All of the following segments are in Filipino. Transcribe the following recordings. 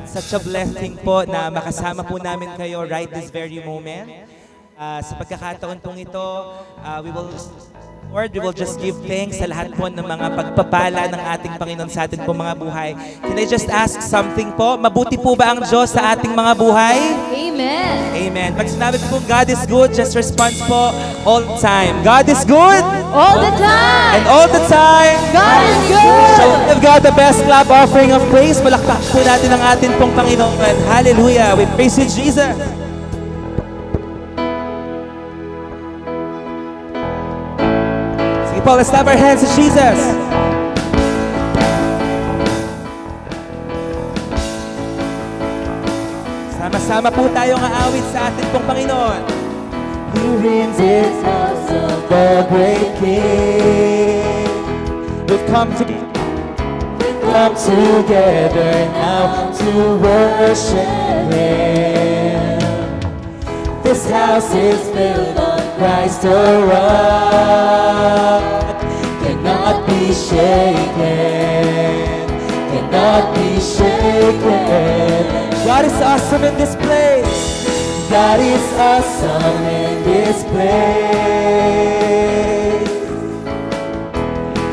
such a blessing po na makasama po namin kayo right this very moment. Sa pagkakataon pong ito, we will just give thanks sa lahat po ng mga pagpapala ng ating Panginoon sa ating po mga buhay. Can I just ask something po? Mabuti po ba ang Diyos sa ating mga buhay? Amen. Amen. Pag sinabi po God is good, just response po all the time. God is good. All the time. And all the time. God is good. So give God the best clap offering of praise. Palakpak po natin ang ating pong Panginoon. Hallelujah. We praise you, Jesus. Sige po, let's clap our hands to Jesus. Sama-sama po tayong aawit sa ating pong Panginoon. Here in this house of the great King, we've come together now to worship Him. This house is built on Christ the rock, cannot be shaken, cannot be shaken. God is awesome in this place. God is awesome in this place.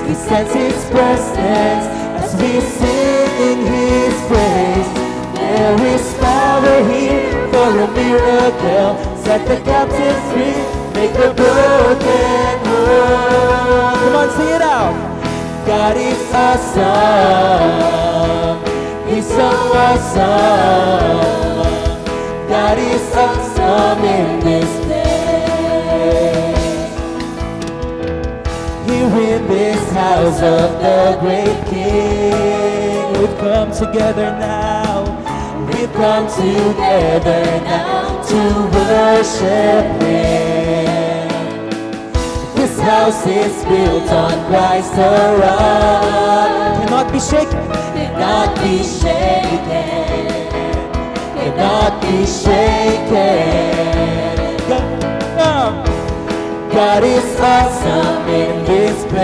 We sense His presence as we sing His praise. There is power here for a miracle. Set the captives free, make the broken whole. Come on, sing it out. God is awesome. He's so awesome. God is awesome in this place. Here in this house of the great King, we've come together now. We've come together now to worship Him. This house is built on Christ the rock, cannot be shaken, cannot be shaken, cannot be shaken. God is awesome in this place.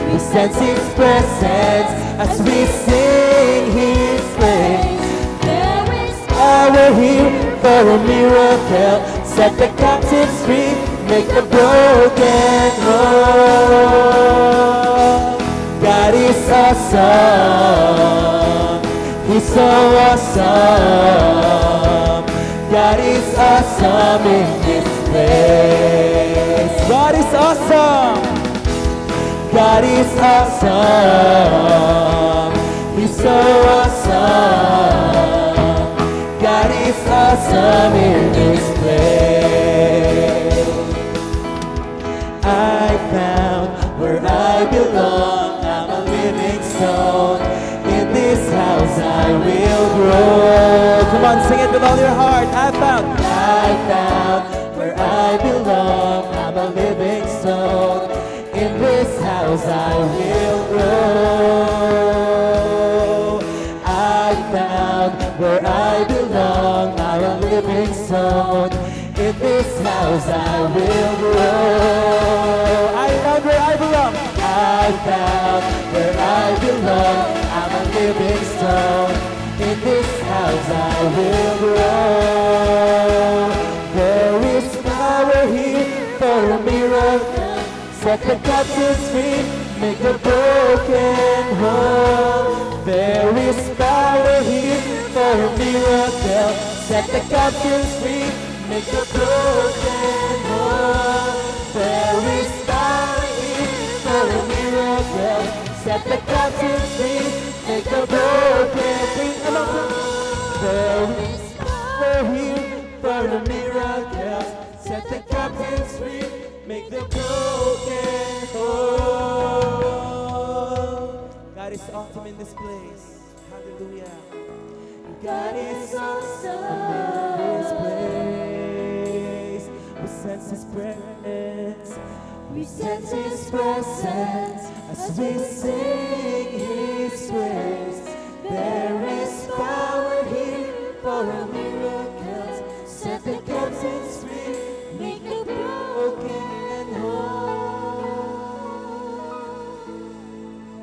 We sense His presence as we sing His praise. There is power here for a miracle. Set the captives free, make the broken whole. God is awesome. He's so awesome. God is awesome in this place. God is awesome. God is awesome. He's so awesome. God is awesome in this place. I found where I belong. I'm a living stone. In this house I will grow. Come on, sing it with all your heart. I found where I belong. I'm a living stone. In this house I will grow. I found where I belong. I'm a living stone. In this house I will grow. I found where I belong. I found where I belong. I'm a living stone. In this house I will grow. There is power here for a miracle. Set the captives free, make the broken whole. There is power here for a miracle. Set the captives free, make the broken whole. There is power here for a miracle. Set the captives free, make the broken free. There is power here for a miracle. Set the captives free, make the broken whole. God is awesome in this place. Hallelujah. God is awesome in this place. We sense His presence. We sense His presence as we sing His praise. There is power here for a miracle. Set the captives free, make the broken whole.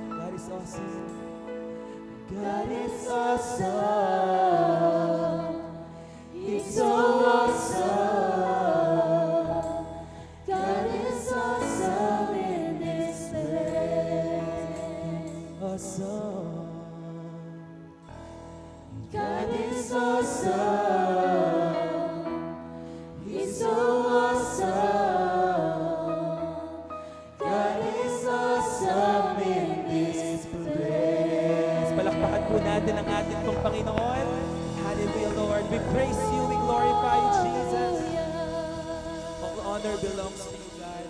God is awesome. God is awesome. He's so awesome. God is awesome in this place. Awesome. God is awesome. He's so awesome. God is awesome in this place. Palakpakan po natin ang ating pong Panginoon. Hallelujah, Lord. We praise you. We glorify you, Jesus. All honor belongs to you, God.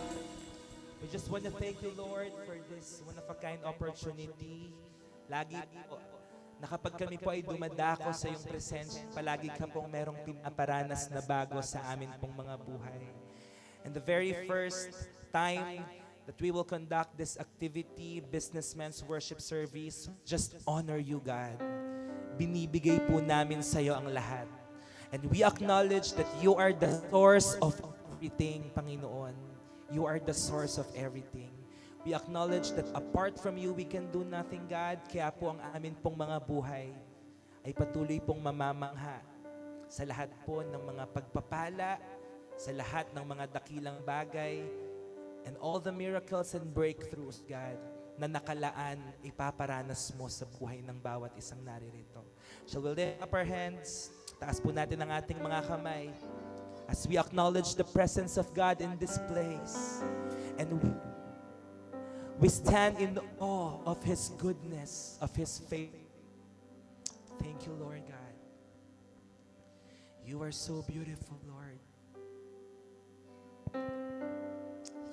We just want to thank you, Lord, for this one-of-a-kind opportunity. Lagi po, na kapag kami po ay dumadako sa iyong presensya, palagi ka pong merong pinaparanas na bago sa amin pong mga buhay. And the very first time that we will conduct this activity, Businessman's Worship Service, just honor you, God. Binibigay po namin sa iyo ang lahat. And we acknowledge that you are the source of everything, Panginoon. You are the source of everything. We acknowledge that apart from you, we can do nothing, God. Kaya po ang amin pong mga buhay ay patuloy pong mamamangha sa lahat po ng mga pagpapala, sa lahat ng mga dakilang bagay, and all the miracles and breakthroughs, God, na nakalaan, ipaparanas mo sa buhay ng bawat isang naririto. Shall we lift up our hands? Taas po natin ang ating mga kamay as we acknowledge the presence of God in this place. And we stand in awe of His goodness, of His faith. Thank you, Lord God. You are so beautiful, Lord.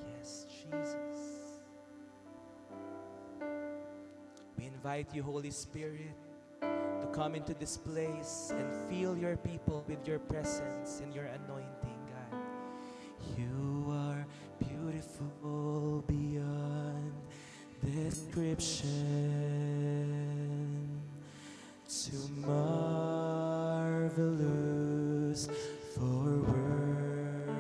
Yes, Jesus. We invite you, Holy Spirit, to come into this place and fill your people with your presence and your anointing, God. You are beautiful beyond description, too marvelous for words,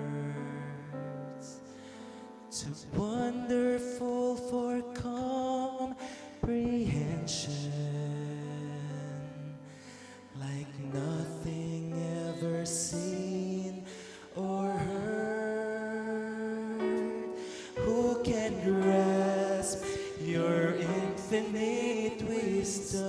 too wonderful for comprehension, like nothing ever seen or heard. Who can grasp your infinite wisdom?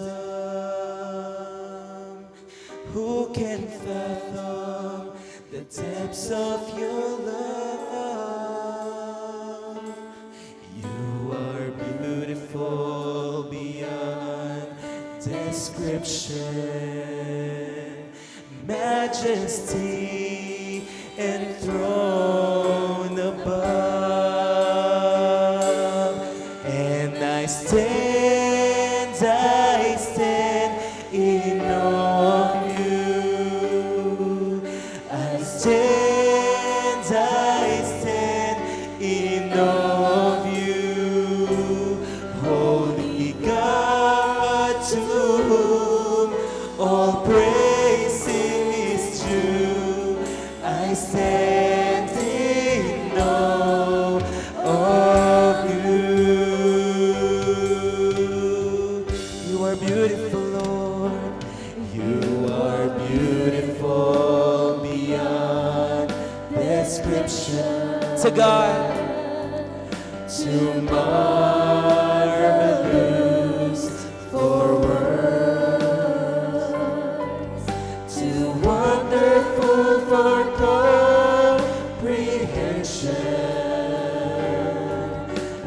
Who can fathom the depths of your love? You are beautiful beyond description, majesty enthroned above. And I stand in awe of you. I stand in awe of you. Holy God, to whom all praising is due. I stand in awe of you. You are beautiful, Lord. You are beautiful beyond description. To God, too marvelous for words, too wonderful for comprehension,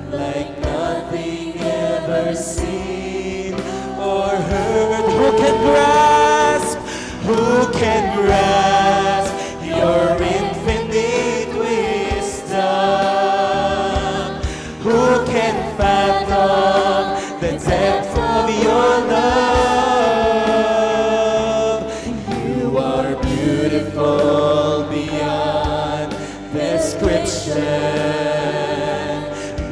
like nothing ever seen or heard. Who can grasp your infinite wisdom? Who can fathom the depth of your love? You are beautiful beyond description,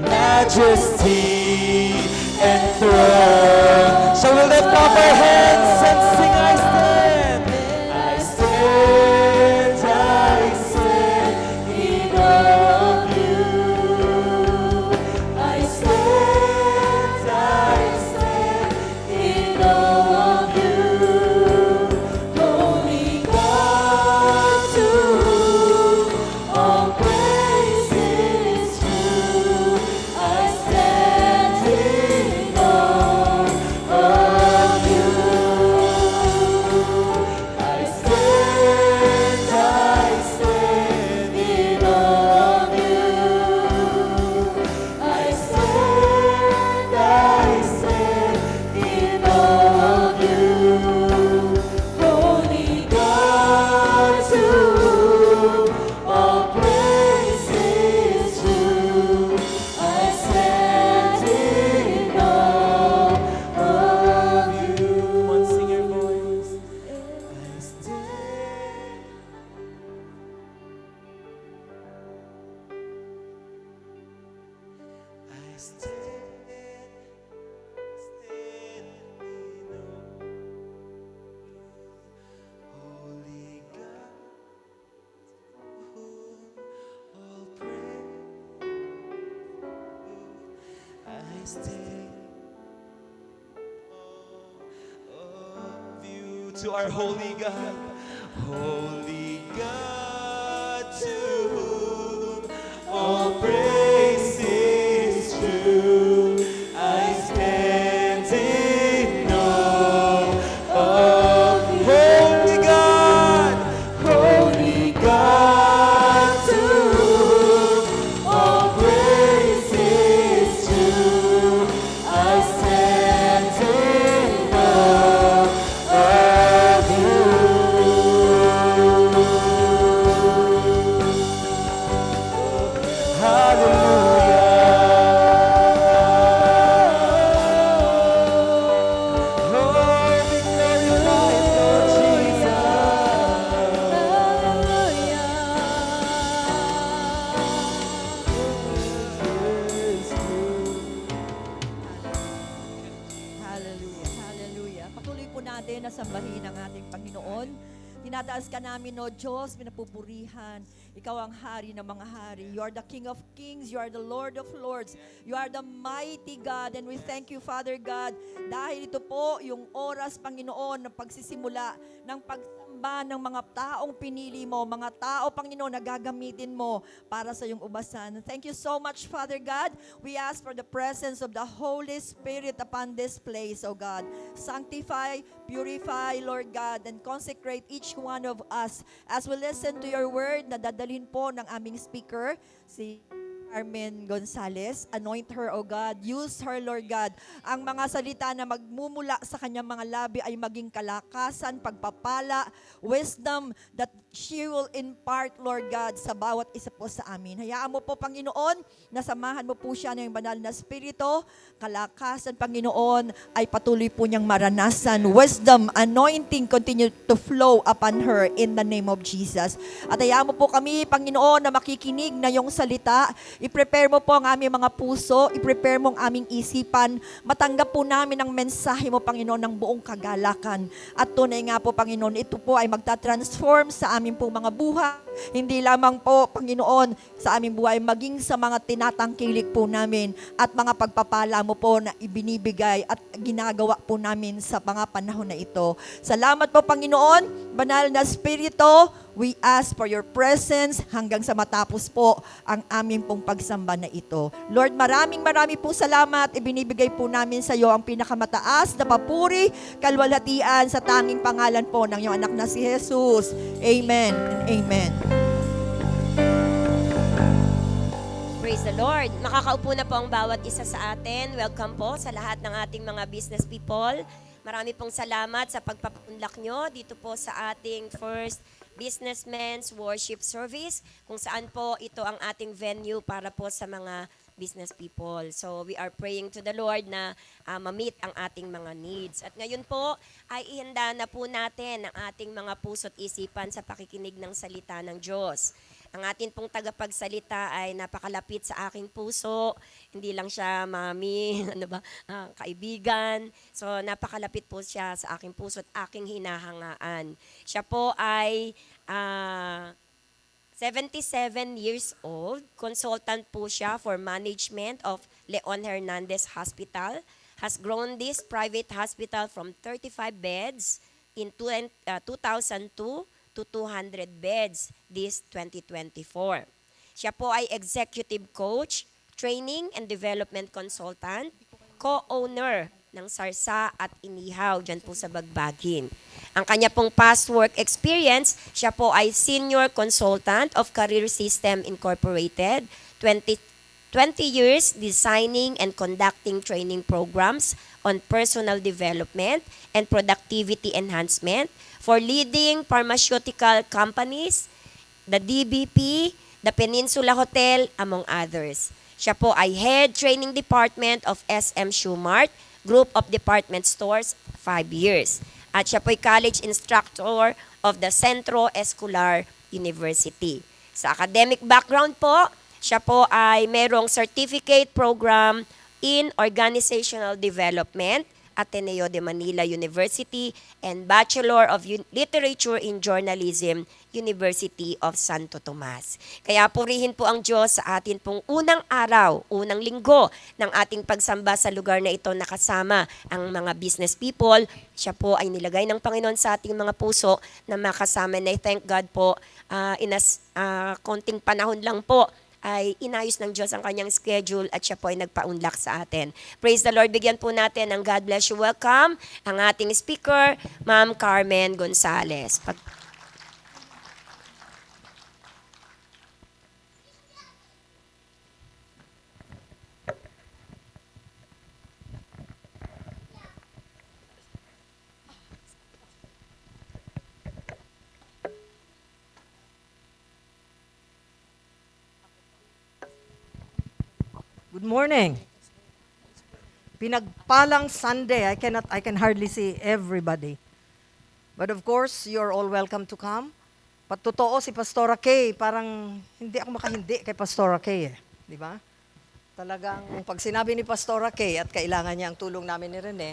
majesty enthroned. Shall we lift up our hands and sing, I stand? I stand in awe of you. I stand in awe stay of you to our holy God, holy God, to whom all praise is due. I stand in awe of you. Holy God, to whom all praise is due. I stand in awe of you. Hallelujah. Oh, we glorify Lord Hallelujah. Hallelujah. Patuloy po natin na sambahin ang ating Panginoon. Tinataas ka namin, O Diyos, pinapupurihan. Ikaw ang hari ng mga hari. You are the King of Kings. You are the Lord of Lords. You are the mighty God. And we thank you, Father God, dahil ito po yung oras, Panginoon, ng pagsisimula ng pagsamba ng mga taong pinili mo, mga tao, Panginoon, na gagamitin mo para sa iyong ubasan. Thank you so much, Father God. We ask for the presence of the Holy Spirit upon this place, O God. Sanctify, purify, Lord God, and consecrate each one of us as we listen to your word na dadalhin po ng aming speaker, si Carmen Gonzalez. Anoint her, O God. Use her, Lord God. Ang mga salita na magmumula sa kanyang mga labi ay maging kalakasan, pagpapala, wisdom that she will impart, Lord God, sa bawat isa po sa amin. Hayaan mo po, Panginoon, na samahan mo po siya ng banal na spirito. Kalakasan, Panginoon, ay patuloy po niyang maranasan. Wisdom, anointing continue to flow upon her in the name of Jesus. At hayaan mo po kami, Panginoon, na makikinig na yung salita. I-prepare mo po ang aming mga puso, i-prepare mo ang aming isipan, matanggap po namin ang mensahe mo, Panginoon, ng buong kagalakan. At tunay nga po, Panginoon, ito po ay magta-transform sa aming po mga buhay. Hindi lamang po, Panginoon, sa aming buhay, maging sa mga tinatangkilik po namin at mga pagpapala mo po na ibinibigay at ginagawa po namin sa mga panahon na ito. Salamat po, Panginoon, banal na Espiritu. We ask for your presence hanggang sa matapos po ang aming pong pagsamba na ito. Lord, maraming po salamat. Ibinibigay po namin sa iyo ang pinakamataas na papuri, kalwalhatian sa tanging pangalan po ng iyong anak na si Jesus. Amen and amen. Praise the Lord. Makakaupo na po ang bawat isa sa atin. Welcome po sa lahat ng ating mga business people. Marami pong salamat sa pagpapunlak nyo dito po sa ating first Businessmen's Worship Service, kung saan po ito ang ating venue para po sa mga business people. So we are praying to the Lord na ma-meet ang ating mga needs. At ngayon po ay ihanda na po natin ang ating mga puso't isipan sa pakikinig ng salita ng Diyos. Ang atin pong tagapagsalita ay napakalapit sa aking puso. Hindi lang siya mami, kaibigan. So napakalapit po siya sa aking puso at aking hinahangaan. Siya po ay 77 years old. Consultant po siya for management of Leon Hernandez Hospital. Has grown this private hospital from 35 beds in 2002 to 200 beds this 2024. Siya po ay executive coach, training and development consultant, co-owner ng Sarsa at Inihaw dyan po sa Bagbagin. Ang kanya pong past work experience, siya po ay senior consultant of Career System Incorporated, 20 years designing and conducting training programs on personal development and productivity enhancement for leading pharmaceutical companies, the DBP, the Peninsula Hotel, among others. Siya po ay Head Training Department of SM Shoemart, Group of Department Stores, 5 years. At siya po ay College Instructor of the Centro Escolar University. Sa academic background po, siya po ay merong certificate program in organizational development Ateneo de Manila University, and Bachelor of Literature in Journalism, University of Santo Tomas. Kaya purihin po ang Diyos sa atin pong unang araw, unang linggo ng ating pagsamba sa lugar na ito, nakasama ang mga business people. Siya po ay nilagay ng Panginoon sa ating mga puso na makasama, and I thank God po, konting panahon lang po ay inayos ng Diyos ang kanyang schedule at siya po ay nagpaunlak sa atin. Praise the Lord. Bigyan po natin ng God bless you. Welcome ang ating speaker, Ma'am Carmen Gonzalez. Good morning. Pinagpalang Sunday. I can hardly see everybody. But of course, you're all welcome to come. Patotoo si Pastora Kay, parang hindi ako makahindi kay Pastora Kay eh. Di ba? Talagang pag sinabi ni Pastora Kay at kailangan niya ang tulong namin ni Rene,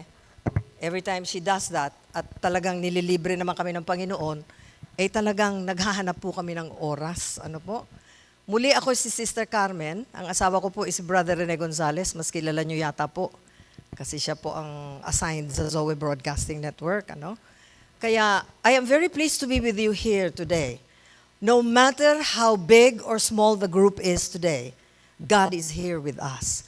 every time she does that, at talagang nililibre naman kami ng Panginoon, eh talagang naghahanap po kami ng oras. Ano po? Muli ako si Sister Carmen. Ang asawa ko po is Brother Rene Gonzalez. Mas kilala nyo yata po. Kasi siya po ang assigned sa Zoe Broadcasting Network. Ano? Kaya, I am very pleased to be with you here today. No matter how big or small the group is today, God is here with us.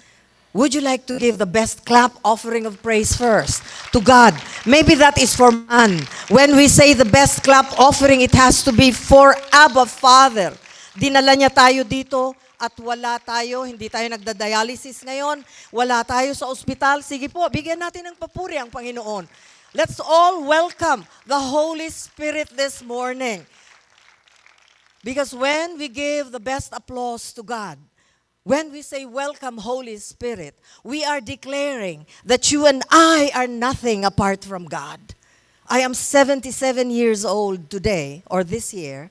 Would you like to give the best clap offering of praise first to God? Maybe that is for man. When we say the best clap offering, it has to be for Abba Father. Dinala niya tayo dito at wala tayo, hindi tayo nagda-dialysis ngayon, wala tayo sa ospital. Sige po, bigyan natin ng papuri ang Panginoon. Let's all welcome the Holy Spirit this morning. Because when we give the best applause to God, when we say, welcome, Holy Spirit, we are declaring that you and I are nothing apart from God. I am 77 years old today, or this year.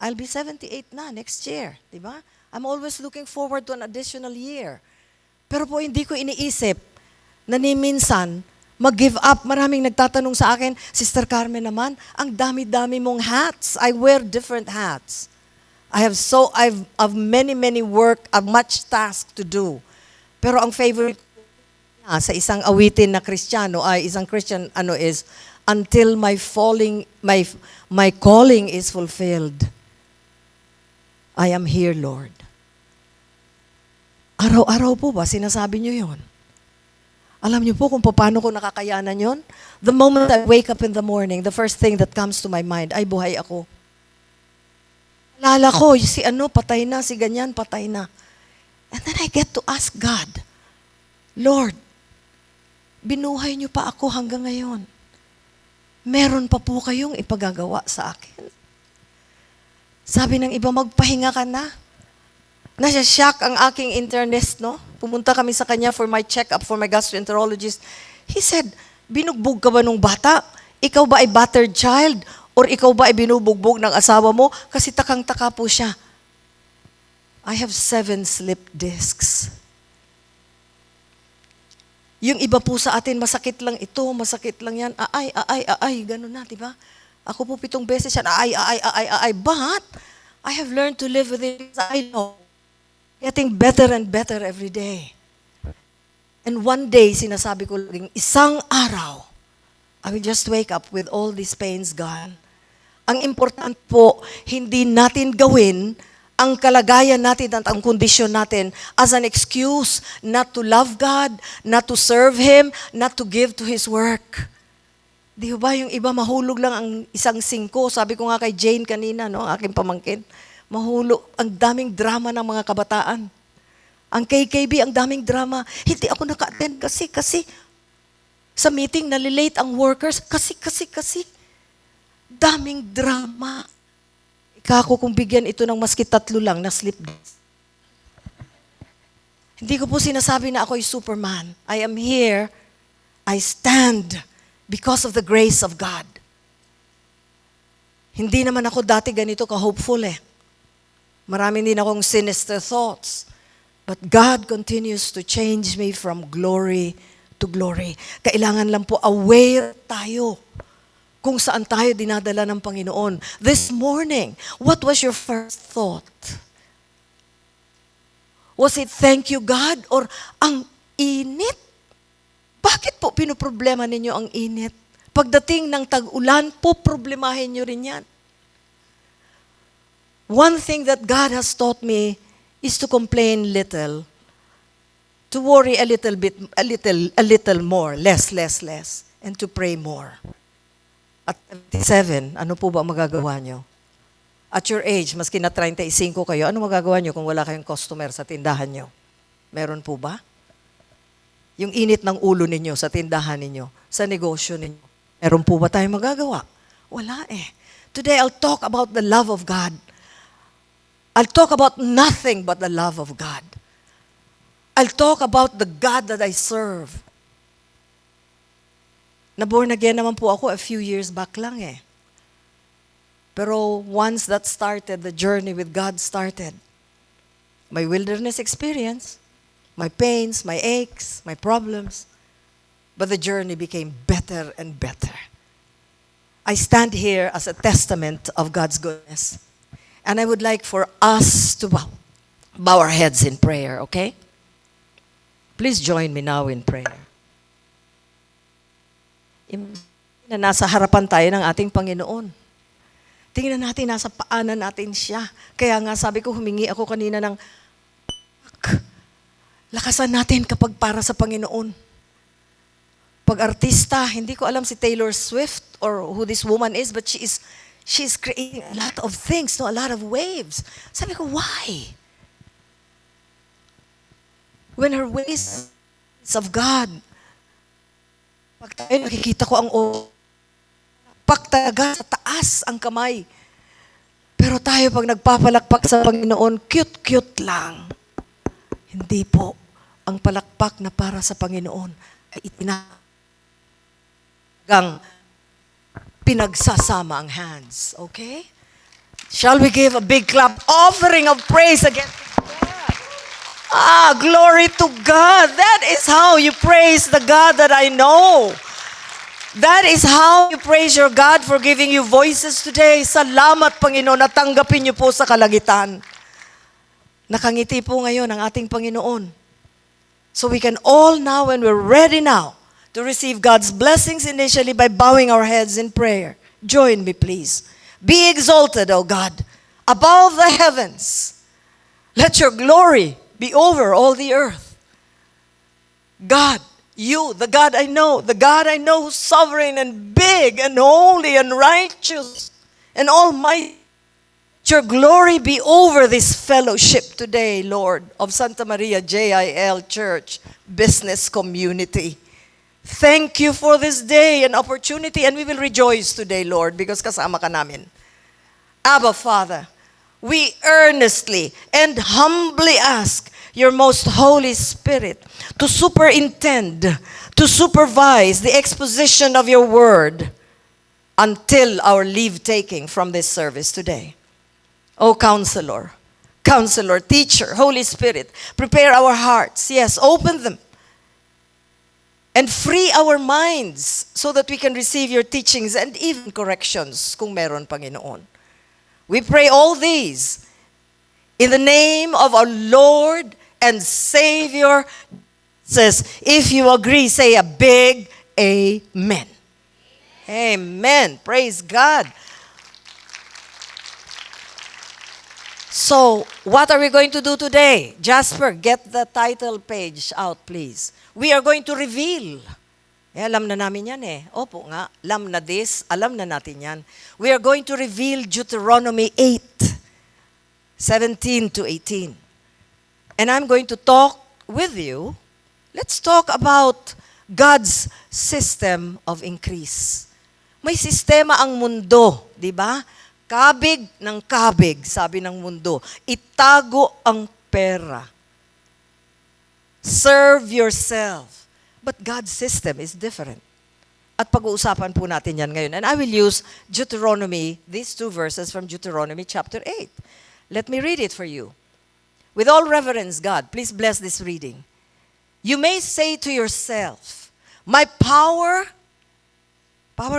I'll be 78 na next year, di ba? I'm always looking forward to an additional year. Pero po hindi ko iniisip na ni minsan mag-give up. Maraming nagtatanong sa akin, Sister Carmen naman, ang dami-dami mong hats. I wear different hats. I've many work, much task to do. Pero ang favorite sa isang awitin na Kristiyano ay isang Christian is until my calling is fulfilled. I am here, Lord. Araw-araw po ba sinasabi niyo yon? Alam niyo po kung paano ko nakakayanan yon? The moment I wake up in the morning, the first thing that comes to my mind, ay buhay ako. Alala ko, si patay na, si ganyan, patay na. And then I get to ask God, Lord, binuhay niyo pa ako hanggang ngayon. Meron pa po kayong ipagagawa sa akin. Sabi ng iba, magpahinga ka na. Nasya-shock ang aking internist, no? Pumunta kami sa kanya for my check-up, for my gastroenterologist. He said, binugbog ka ba nung bata? Ikaw ba ay battered child? Or ikaw ba ay binubugbog ng asawa mo? Kasi takang-taka po siya. I have 7 slipped discs. Yung iba po sa atin, masakit lang ito, masakit lang yan. Ay, gano'n na, di ba? Ako po 7 beses yan, ay. But, I have learned to live with it. I know. Getting better and better every day. And one day, sinasabi ko laging, isang araw, I will just wake up with all these pains gone. Ang important po, hindi natin gawin ang kalagayan natin at ang kondisyon natin as an excuse not to love God, not to serve Him, not to give to His work. Di ba yung iba mahulog lang ang isang 5. Sabi ko nga kay Jane kanina, no, aking pamangkin, mahulog, ang daming drama ng mga kabataan. Ang KKB, ang daming drama. Hindi ako naka-attend kasi sa meeting nalilate ang workers, kasi. Daming drama. Kako kung bigyan ito ng maski 3 lang na slip disc. Hindi ko po sinasabi na ako'y Superman. I am here, I stand because of the grace of God. Hindi naman ako dati ganito ka-hopeful eh. Marami din akong sinister thoughts. But God continues to change me from glory to glory. Kailangan lang po aware tayo kung saan tayo dinadala ng Panginoon. This morning, what was your first thought? Was it thank you God or ang init? Bakit po pinoproblema ninyo ang init? Pagdating ng tag-ulan, problemahin nyo rin yan. One thing that God has taught me is to complain little, to worry a little bit, a little more, less, and to pray more. At 77, ano po ba magagawa nyo? At your age, maski na 35 kayo, ano magagawa nyo kung wala kayong customer sa tindahan nyo? Meron po ba? Yung init ng ulo ninyo sa tindahan ninyo, sa negosyo ninyo, meron po ba tayong magagawa? Wala eh. Today, I'll talk about the love of God. I'll talk about nothing but the love of God. I'll talk about the God that I serve. Na-born again naman po ako a few years back lang eh. Pero once that started, the journey with God started. My wilderness experience, my pains, my aches, my problems. But the journey became better and better. I stand here as a testament of God's goodness. And I would like for us to bow our heads in prayer, okay? Please join me now in prayer. Na nasa harapan tayo ng ating Panginoon. Tingnan natin, nasa paanan natin siya. Kaya nga sabi ko, humingi ako kanina ng lakasan natin kapag para sa Panginoon. Pag artista, hindi ko alam si Taylor Swift or who this woman is, but she is creating a lot of things, no? A lot of waves. Sabi ko, why? When her ways of God, pag tayo nakikita ko ang pagtaga sa taas ang kamay. Pero tayo pag nagpapalakpak sa Panginoon, cute-cute lang. Hindi po. Ang palakpak na para sa Panginoon ay pinagsasama ang hands. Okay? Shall we give a big clap offering of praise again to God? Glory to God. That is how you praise the God that I know. That is how you praise your God for giving you voices today. Salamat, Panginoon, at tanggapin niyo po sa kalangitan. Nakangiti po ngayon ang ating Panginoon. So we can all now, and we're ready now, to receive God's blessings initially by bowing our heads in prayer. Join me, please. Be exalted, O God, above the heavens. Let your glory be over all the earth. God, you, the God I know who's sovereign and big and holy and righteous and almighty. Let your glory be over this fellowship today, Lord, of Santa Maria JIL Church Business Community. Thank you for this day and opportunity, and we will rejoice today, Lord, because kasama ka namin. Abba, Father, we earnestly and humbly ask your most Holy Spirit to superintend, to supervise the exposition of your word until our leave-taking from this service today. Oh, Counselor, Teacher, Holy Spirit, prepare our hearts. Yes, open them. And free our minds so that we can receive your teachings and even corrections kung meron, Panginoon. We pray all these in the name of our Lord and Savior. Says, if you agree, say a big amen. Amen. Praise God. So, what are we going to do today? Jasper, get the title page out, please. We are going to reveal. Alam na namin yan eh. Opo nga, alam na this, alam na natin yan. We are going to reveal Deuteronomy 8, 17 to 18. And I'm going to talk with you. Let's talk about God's system of increase. May sistema ang mundo, di ba? Kabig ng kabig, sabi ng mundo. Itago ang pera. Serve yourself. But God's system is different. At pag-uusapan po natin yan ngayon. And I will use Deuteronomy, these two verses from Deuteronomy chapter 8. Let me read it for you. With all reverence, God, please bless this reading. You may say to yourself, My power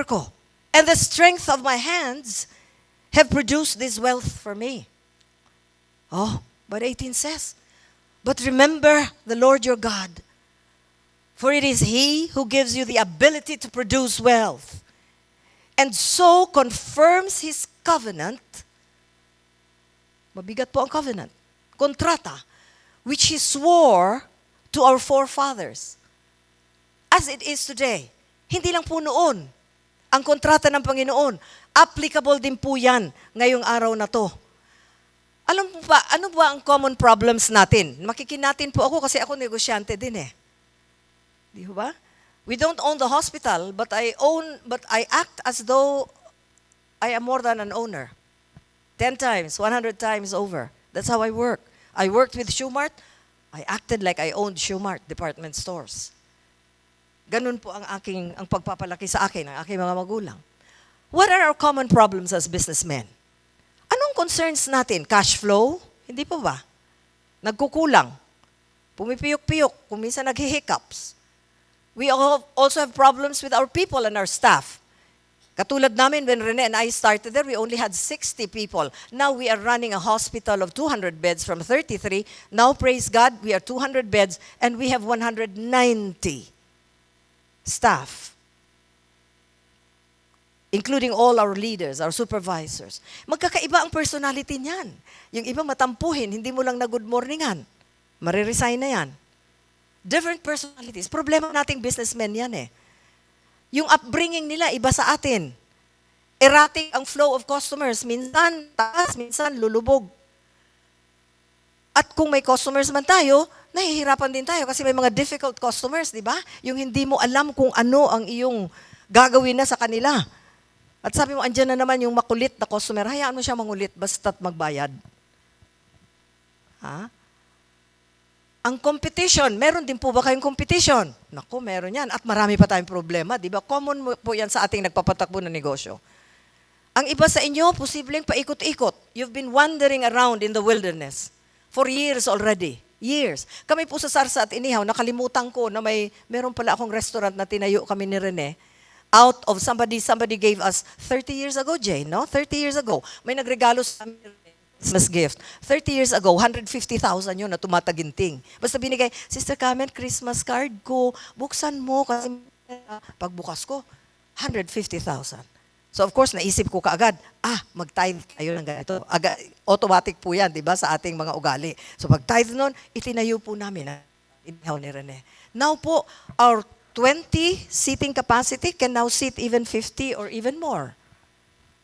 ko, and the strength of my hands have produced this wealth for me. Oh, but 18 says, but remember the Lord your God, for it is He who gives you the ability to produce wealth, and so confirms His covenant. Mabigat po ang covenant. Kontrata, which He swore to our forefathers. As it is today. Hindi lang po noon. Ang kontrata ng Panginoon, applicable din po yan ngayong araw na to. Alam po ba, ano ba ang common problems natin? Makikinatin po ako kasi ako negosyante din eh. Di ba? We don't own the hospital, but I act as though I am more than an owner. 10 times, 100 times over. That's how I work. I worked with Shoemart. I acted like I owned Shoemart department stores. Ganun po ang pagpapalaki sa akin, ang aking mga magulang. What are our common problems as businessmen? Anong concerns natin? Cash flow? Hindi po ba? Nagkukulang. Pumipiyok-piyok. Kung minsan nag-hiccups. We also have problems with our people and our staff. Katulad namin, when Rene and I started there, we only had 60 people. Now we are running a hospital of 200 beds from 33. Now, praise God, we are 200 beds and we have 190 staff, including all our leaders, our supervisors. Magkakaiba ang personality niyan. Yung iba matampuhin, hindi mo lang na good morningan. Mariresign na yan. Different personalities. Problema nating businessmen yan eh. Yung upbringing nila, iba sa atin. Erratic ang flow of customers. Minsan taas, minsan lulubog. At kung may customers man tayo, nahihirapan din tayo kasi may mga difficult customers, di ba? Yung hindi mo alam kung ano ang iyong gagawin na sa kanila. At sabi mo, andyan na naman yung makulit na customer, hayaan mo siya mangulit basta't magbayad. Ha? Ang competition, meron din po ba kayong competition? Naku, meron yan. At marami pa tayong problema, di ba? Common po yan sa ating nagpapatakbo ng negosyo. Ang iba sa inyo, posibleng paikot-ikot. You've been wandering around in the wilderness for years already. Years. Kami po sa Sarsa at Inihaw, nakalimutan ko na meron pala akong restaurant na tinayo kami ni Rene. Out of somebody gave us 30 years ago, Jane, no? 30 years ago. May nagregalo sa amin Christmas gift. 30 years ago, 150,000 yun na tumataginting. Basta binigay, Sister Carmen, Christmas card ko, buksan mo kasi pagbukas ko, 150,000. So of course, naisip ko kaagad, mag-tithe tayo ng ganito. Automatic po yan, di ba, sa ating mga ugali. So pag-tithe nun, itinayo po namin. Inihaw ni Rene. Now po, our 20 seating capacity can now seat even 50 or even more.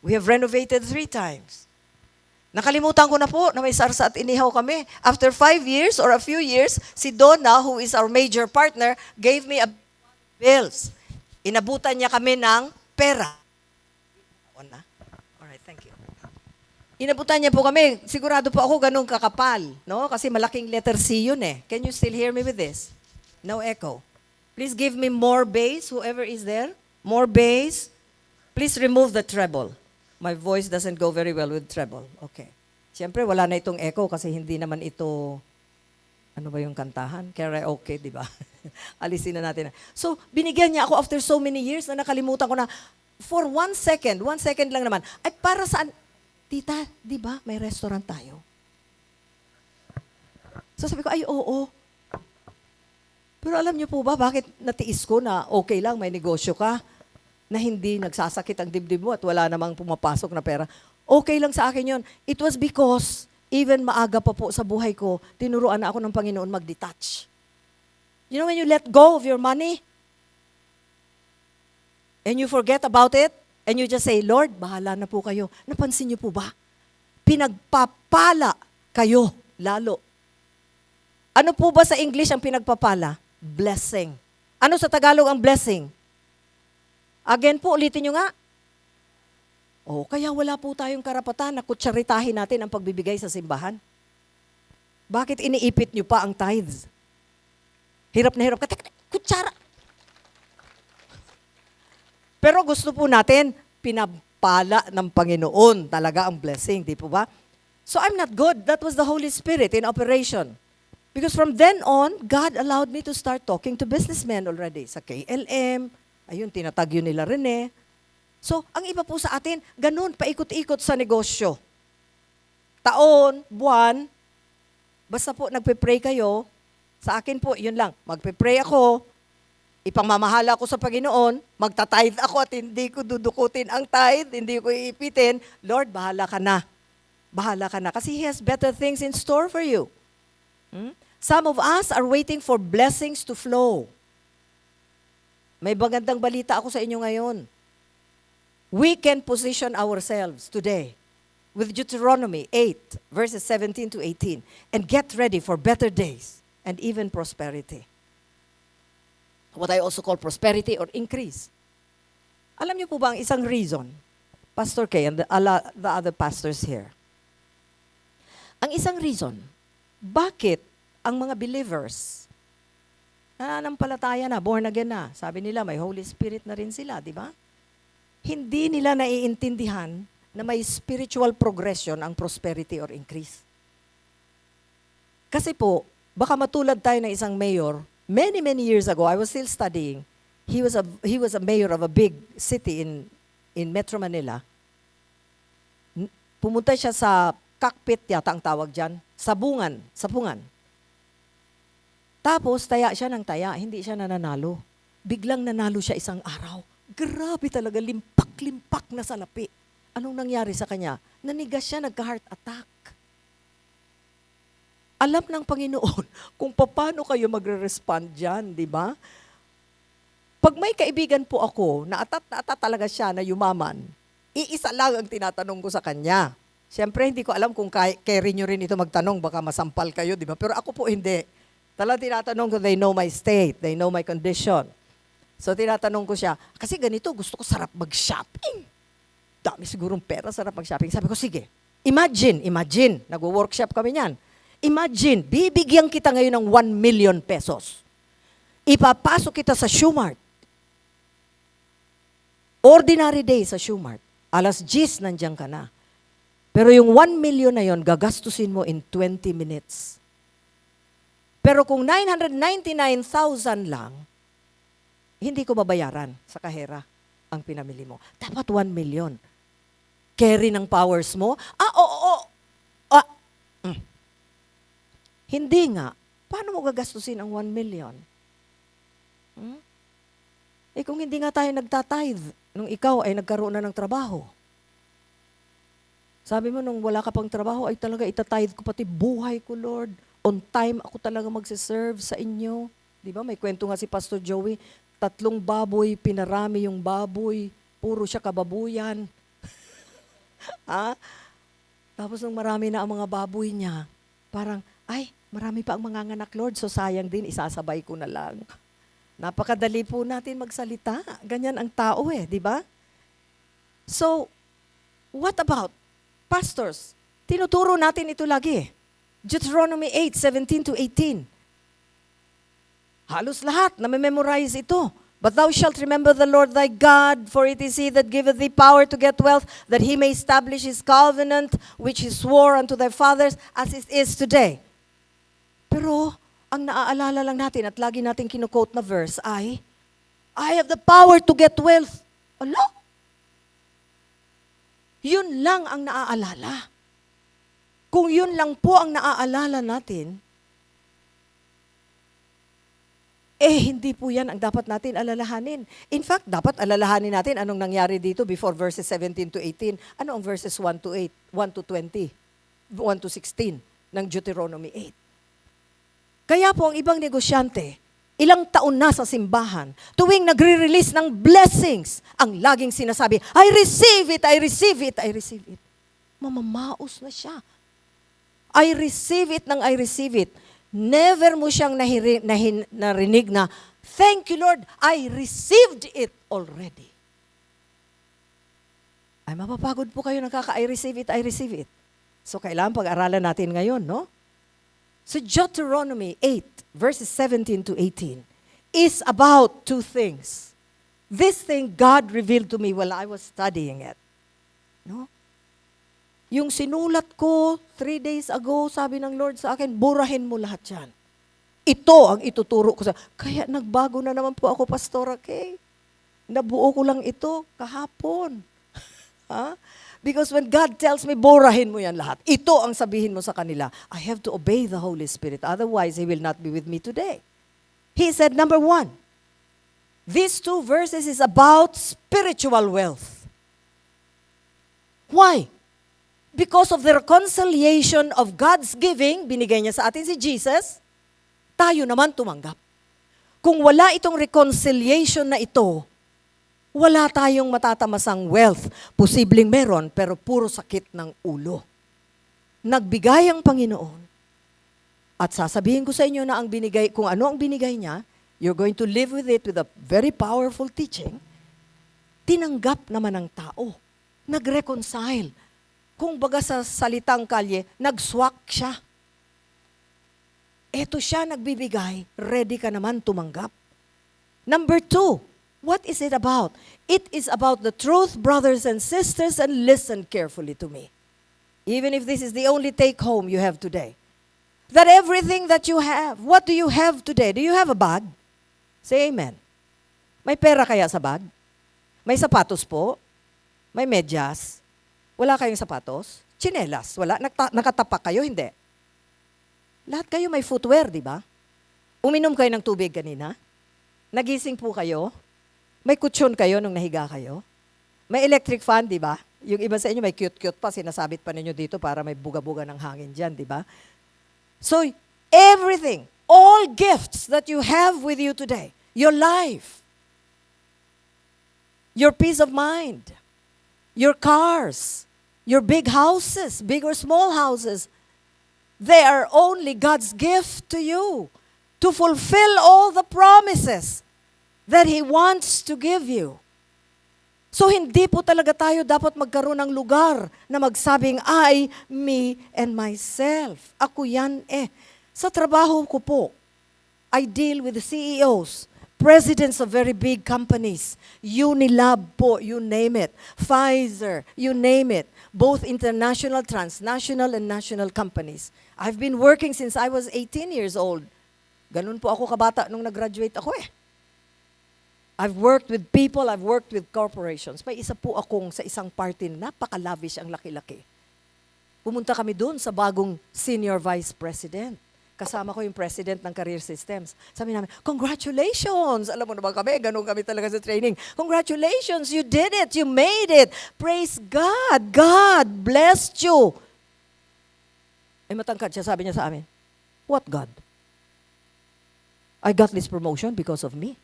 We have renovated 3 times. Nakalimutan ko na po na may Sarsa at Inihaw kami. After 5 years or a few years, si Donna, who is our major partner, gave me a bills. Inabutan niya kami ng pera. Na? Alright, thank you. Inabutan niya po kami. Sigurado po ako ganun kakapal, no? Kasi malaking letter C yun eh. Can you still hear me with this? No echo. Please give me more bass, whoever is there. More bass. Please remove the treble. My voice doesn't go very well with treble. Okay. Siyempre, wala na itong echo kasi hindi naman ito, ano ba yung kantahan? Karaoke, di ba? Alisin na natin. So, binigyan niya ako after so many years na nakalimutan ko na, for 1 second lang naman, ay para saan? Tita, di ba may restaurant tayo? So sabi ko, ay oo. Pero alam niyo po ba, bakit natiis ko na okay lang, may negosyo ka, na hindi nagsasakit ang dibdib mo at wala namang pumapasok na pera? Okay lang sa akin yon. It was because, even maaga pa po sa buhay ko, tinuruan na ako ng Panginoon mag-detach. You know when you let go of your money, and you forget about it, and you just say, Lord, bahala na po kayo. Napansin niyo po ba? Pinagpapala kayo, lalo. Ano po ba sa English ang pinagpapala? Blessing. Ano sa Tagalog ang blessing? Again po, ulitin niyo nga. Kaya wala po tayong karapatan na kutsaritahin natin ang pagbibigay sa simbahan. Bakit iniipit niyo pa ang tithes? Hirap na hirap ka. Kutsara. Pero gusto po natin, pinapala ng Panginoon talaga ang blessing, di po ba? So I'm not good. That was the Holy Spirit in operation. Because from then on, God allowed me to start talking to businessmen already. Sa KLM, ayun, tinatagyo nila Rene. So, ang iba po sa atin, ganun, paikot-ikot sa negosyo. Taon, buwan, basta po nagpe-pray kayo, sa akin po, yun lang, magpe-pray ako, ipangmamahala ako sa Panginoon, magta-tithe ako at hindi ko dudukutin ang tithe, hindi ko iipitin, Lord, bahala ka na. Bahala ka na. Kasi He has better things in store for you. Some of us are waiting for blessings to flow. May magandang balita ako sa inyo ngayon. We can position ourselves today with Deuteronomy 8, verses 17 to 18, and get ready for better days and even prosperity. What I also call prosperity or increase. Alam niyo po ba ang isang reason, Pastor Kay and the other pastors here, ang isang reason, bakit ang mga believers, nananampalataya na, born again na, sabi nila may Holy Spirit na rin sila, di ba? Hindi nila naiintindihan na may spiritual progression ang prosperity or increase. Kasi po, baka matulad tayo ng isang mayor, many years ago, I was still studying, he was a mayor of a big city in Metro Manila. Pumunta siya sa cockpit yata ang tawag dyan, sapungan. Tapos, taya siya ng taya, hindi siya nananalo. Biglang nanalo siya isang araw. Grabe talaga, limpak na salapi. Anong nangyari sa kanya? Nanigas siya, nagka-heart attack. Alam ng Panginoon kung paano kayo magre-respond dyan, di ba? Pag may kaibigan po ako, na atat talaga siya na yumaman, iisa lang ang tinatanong ko sa kanya. Siyempre, hindi ko alam kung carry nyo rin ito magtanong, baka masampal kayo, di ba? Pero ako po hindi. Talagang tinatanong ko, they know my state, they know my condition. So tinatanong ko siya, kasi ganito, gusto ko sarap mag-shopping. Dami sigurong pera, sarap mag-shopping. Sabi ko, sige, imagine, nag-workshop kami niyan. Imagine, bibigyan kita ngayon ng 1 million pesos. Ipapasok kita sa Shoemart. Ordinary day sa Shoemart. Alas 10, nandiyan ka na. Pero yung 1 million na yon, gagastusin mo in 20 minutes. Pero kung 999,000 lang, hindi ko babayaran sa kahera ang pinamili mo. Dapat 1 million. Carry ng powers mo? Hindi nga. Paano mo gagastusin ang 1 million? Eh kung hindi nga tayo nagtatithe, nung ikaw ay nagkaroon na ng trabaho. Sabi mo, nung wala ka pang trabaho, ay talaga itatithe ko pati buhay ko, Lord. On time, ako talaga magsiserve sa inyo. Di ba? May kwento nga si Pastor Joey, 3 baboy, pinarami yung baboy, puro siya kababuyan. Tapos nung marami na ang mga baboy niya, parang, ay, marami pa ang manganganak, Lord, so sayang din, isasabay ko na lang. Napakadali po natin magsalita. Ganyan ang tao di ba? So, what about pastors? Tinuturo natin ito lagi. Deuteronomy 8, 17 to 18. Halos lahat, na-memorize ito. But thou shalt remember the Lord thy God, for it is He that giveth thee power to get wealth, that He may establish His covenant, which He swore unto thy fathers, as it is today. Pero, ang naaalala lang natin at lagi natin kinukote na verse ay, I have the power to get wealth. Ala? Yun lang ang naaalala. Kung yun lang po ang naaalala natin, hindi po yan ang dapat natin alalahanin. In fact, dapat alalahanin natin anong nangyari dito before verses 17 to 18. Ano ang verses 1 to 8, 1 to 20, 1 to 16 ng Deuteronomy 8. Kaya po ang ibang negosyante, ilang taon na sa simbahan, tuwing nagre-release ng blessings, ang laging sinasabi, I receive it, I receive it, I receive it. Mamamaos na siya. I receive it nang I receive it. Never mo siyang narinig na, thank you Lord, I received it already. Ay, mapapagod po kayo I receive it, I receive it. So, kailangan pag-aralan natin ngayon, no? So, Deuteronomy 8, verses 17 to 18, is about 2 things. This thing God revealed to me while I was studying it. No? Yung sinulat ko 3 days ago, sabi ng Lord sa akin, burahin mo lahat yan. Ito ang ituturo ko sa... Kaya nagbago na naman po ako, Pastora Kay. Nabuo ko lang ito kahapon. Ha? Because when God tells me, burahin mo yan lahat. Ito ang sabihin mo sa kanila. I have to obey the Holy Spirit. Otherwise, He will not be with me today. He said, number 1, these 2 verses is about spiritual wealth. Why? Because of the reconciliation of God's giving, binigay niya sa atin si Jesus, tayo naman tumanggap. Kung wala itong reconciliation na ito, wala tayong matatamasang wealth. Posibleng meron, pero puro sakit ng ulo. Nagbigay ang Panginoon. At sasabihin ko sa inyo na ang binigay, kung ano ang binigay niya, you're going to live with it with a very powerful teaching. Tinanggap naman ng tao. Nag-reconcile. Kung baga sa salitang kalye, nag-swak siya. Eto siya nagbibigay, ready ka naman tumanggap. Number 2, what is it about? It is about the truth, brothers and sisters, and listen carefully to me. Even if this is the only take home you have today. That everything that you have, what do you have today? Do you have a bag? Say amen. May pera kaya sa bag? May sapatos po? May medyas? Wala kayong sapatos? Tsinelas? Wala? Nakatapak kayo? Hindi. Lahat kayo may footwear, di ba? Uminom kayo ng tubig kanina? Nagising po kayo? May kutsyon kayo nung nahiga kayo? May electric fan, di ba? Yung iba sa inyo may cute-cute pa, sinasabit pa ninyo dito para may buga-buga ng hangin dyan, di ba? So, everything, all gifts that you have with you today, your life, your peace of mind, your cars, your big houses, big or small houses, they are only God's gift to you to fulfill all the promises that He wants to give you. So hindi po talaga tayo dapat magkaroon ng lugar na magsabing, I, me, and myself. Ako yan eh. Sa trabaho ko po, I deal with the CEOs, presidents of very big companies, Unilab po, you name it, Pfizer, you name it, both international, transnational, and national companies. I've been working since I was 18 years old. Ganun po ako kabata nung nag-graduate ako eh. I've worked with people, I've worked with corporations. May isa po akong sa isang party na napaka-lavish ang laki-laki. Pumunta kami doon sa bagong senior vice president. Kasama ko yung president ng career systems. Sabi namin, congratulations! Alam mo naman kami, ganun kami talaga sa training. Congratulations, you did it, you made it. Praise God, God blessed you. Ay matangkad siya, sabi niya sa amin, what God? I got this promotion because of me.